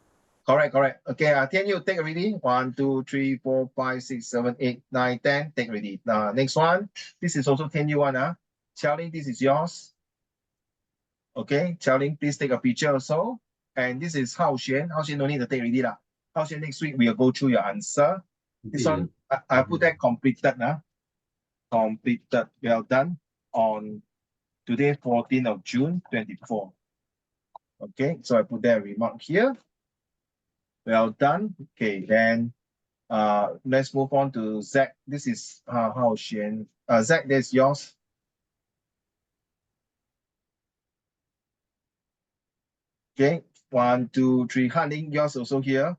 Correct. Okay, Tian Yu, take already. 1, 2, 3, 4, 5, 6, 7, 8, 9, 10. Take already. Next one. This is also Tian Yu one. Qiao Ling, this is yours. Okay, Qiao Ling, please take a picture also. And this is Hao Xuan. Hao Xuan no need to take already. Hao Xuan, next week we'll go through your answer. This one, I put that completed. Completed. Well done on today, 14th of June, 24. Okay, so I put that remark here. Well done. Okay, then let's move on to Zack. This is Hao Xuan. Zack, there's yours. Okay, 1, 2, 3. Han Ling, yours also here.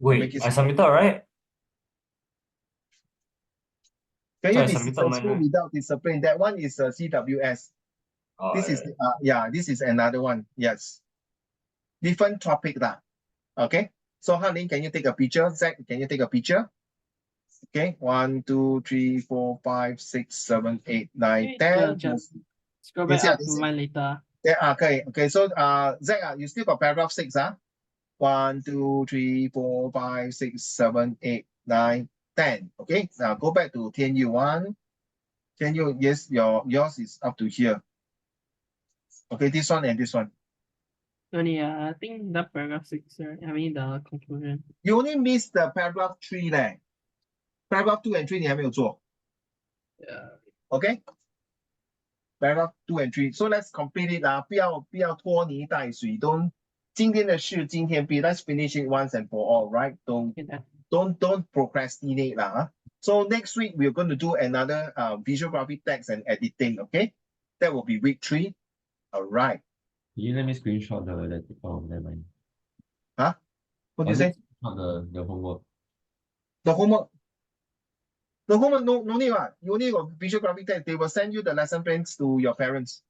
Wait, I submitted, right? Can So you I be submitted mine, successful right? without discipline? That one is CWS. Oh, This is this is another one. Yes. different topic lah. Okay. So Hanlin, can you take a picture? Zach, can you take a picture? Okay, 1, 2, 3, 4, 5, 6, 7, 8, 9, 10. Scroll You back see, up you to see? mine later. Yeah, okay. So Zach, you still got paragraph 6, 1, 2, 3, 4, 5, 6, 7, 8, 9, 10. Okay, now go back to Tianyu 1. Tianyu, yes, yours is up to here. Okay, this one and this one. Only I think the paragraph 6, right? I mean the conclusion. You only missed the paragraph 3 leh. Paragraph 2 and 3 你还没有做。 Yeah. Okay. Paragraph 2 and 3. So let's complete it 啦，不要拖泥带水。Don't 今天的事今天毕。Let's finish it once and for all, right? Don't procrastinate 啦。So next week we're going to do another visual graphic text and editing. Okay, that will be week 3. All right. Can you let me screenshot the oh, never mind. Huh? What do you I'll say? just screenshot the homework. The homework. The homework no need what. You only got visual graphic text. They will send you the lesson plans to your parents.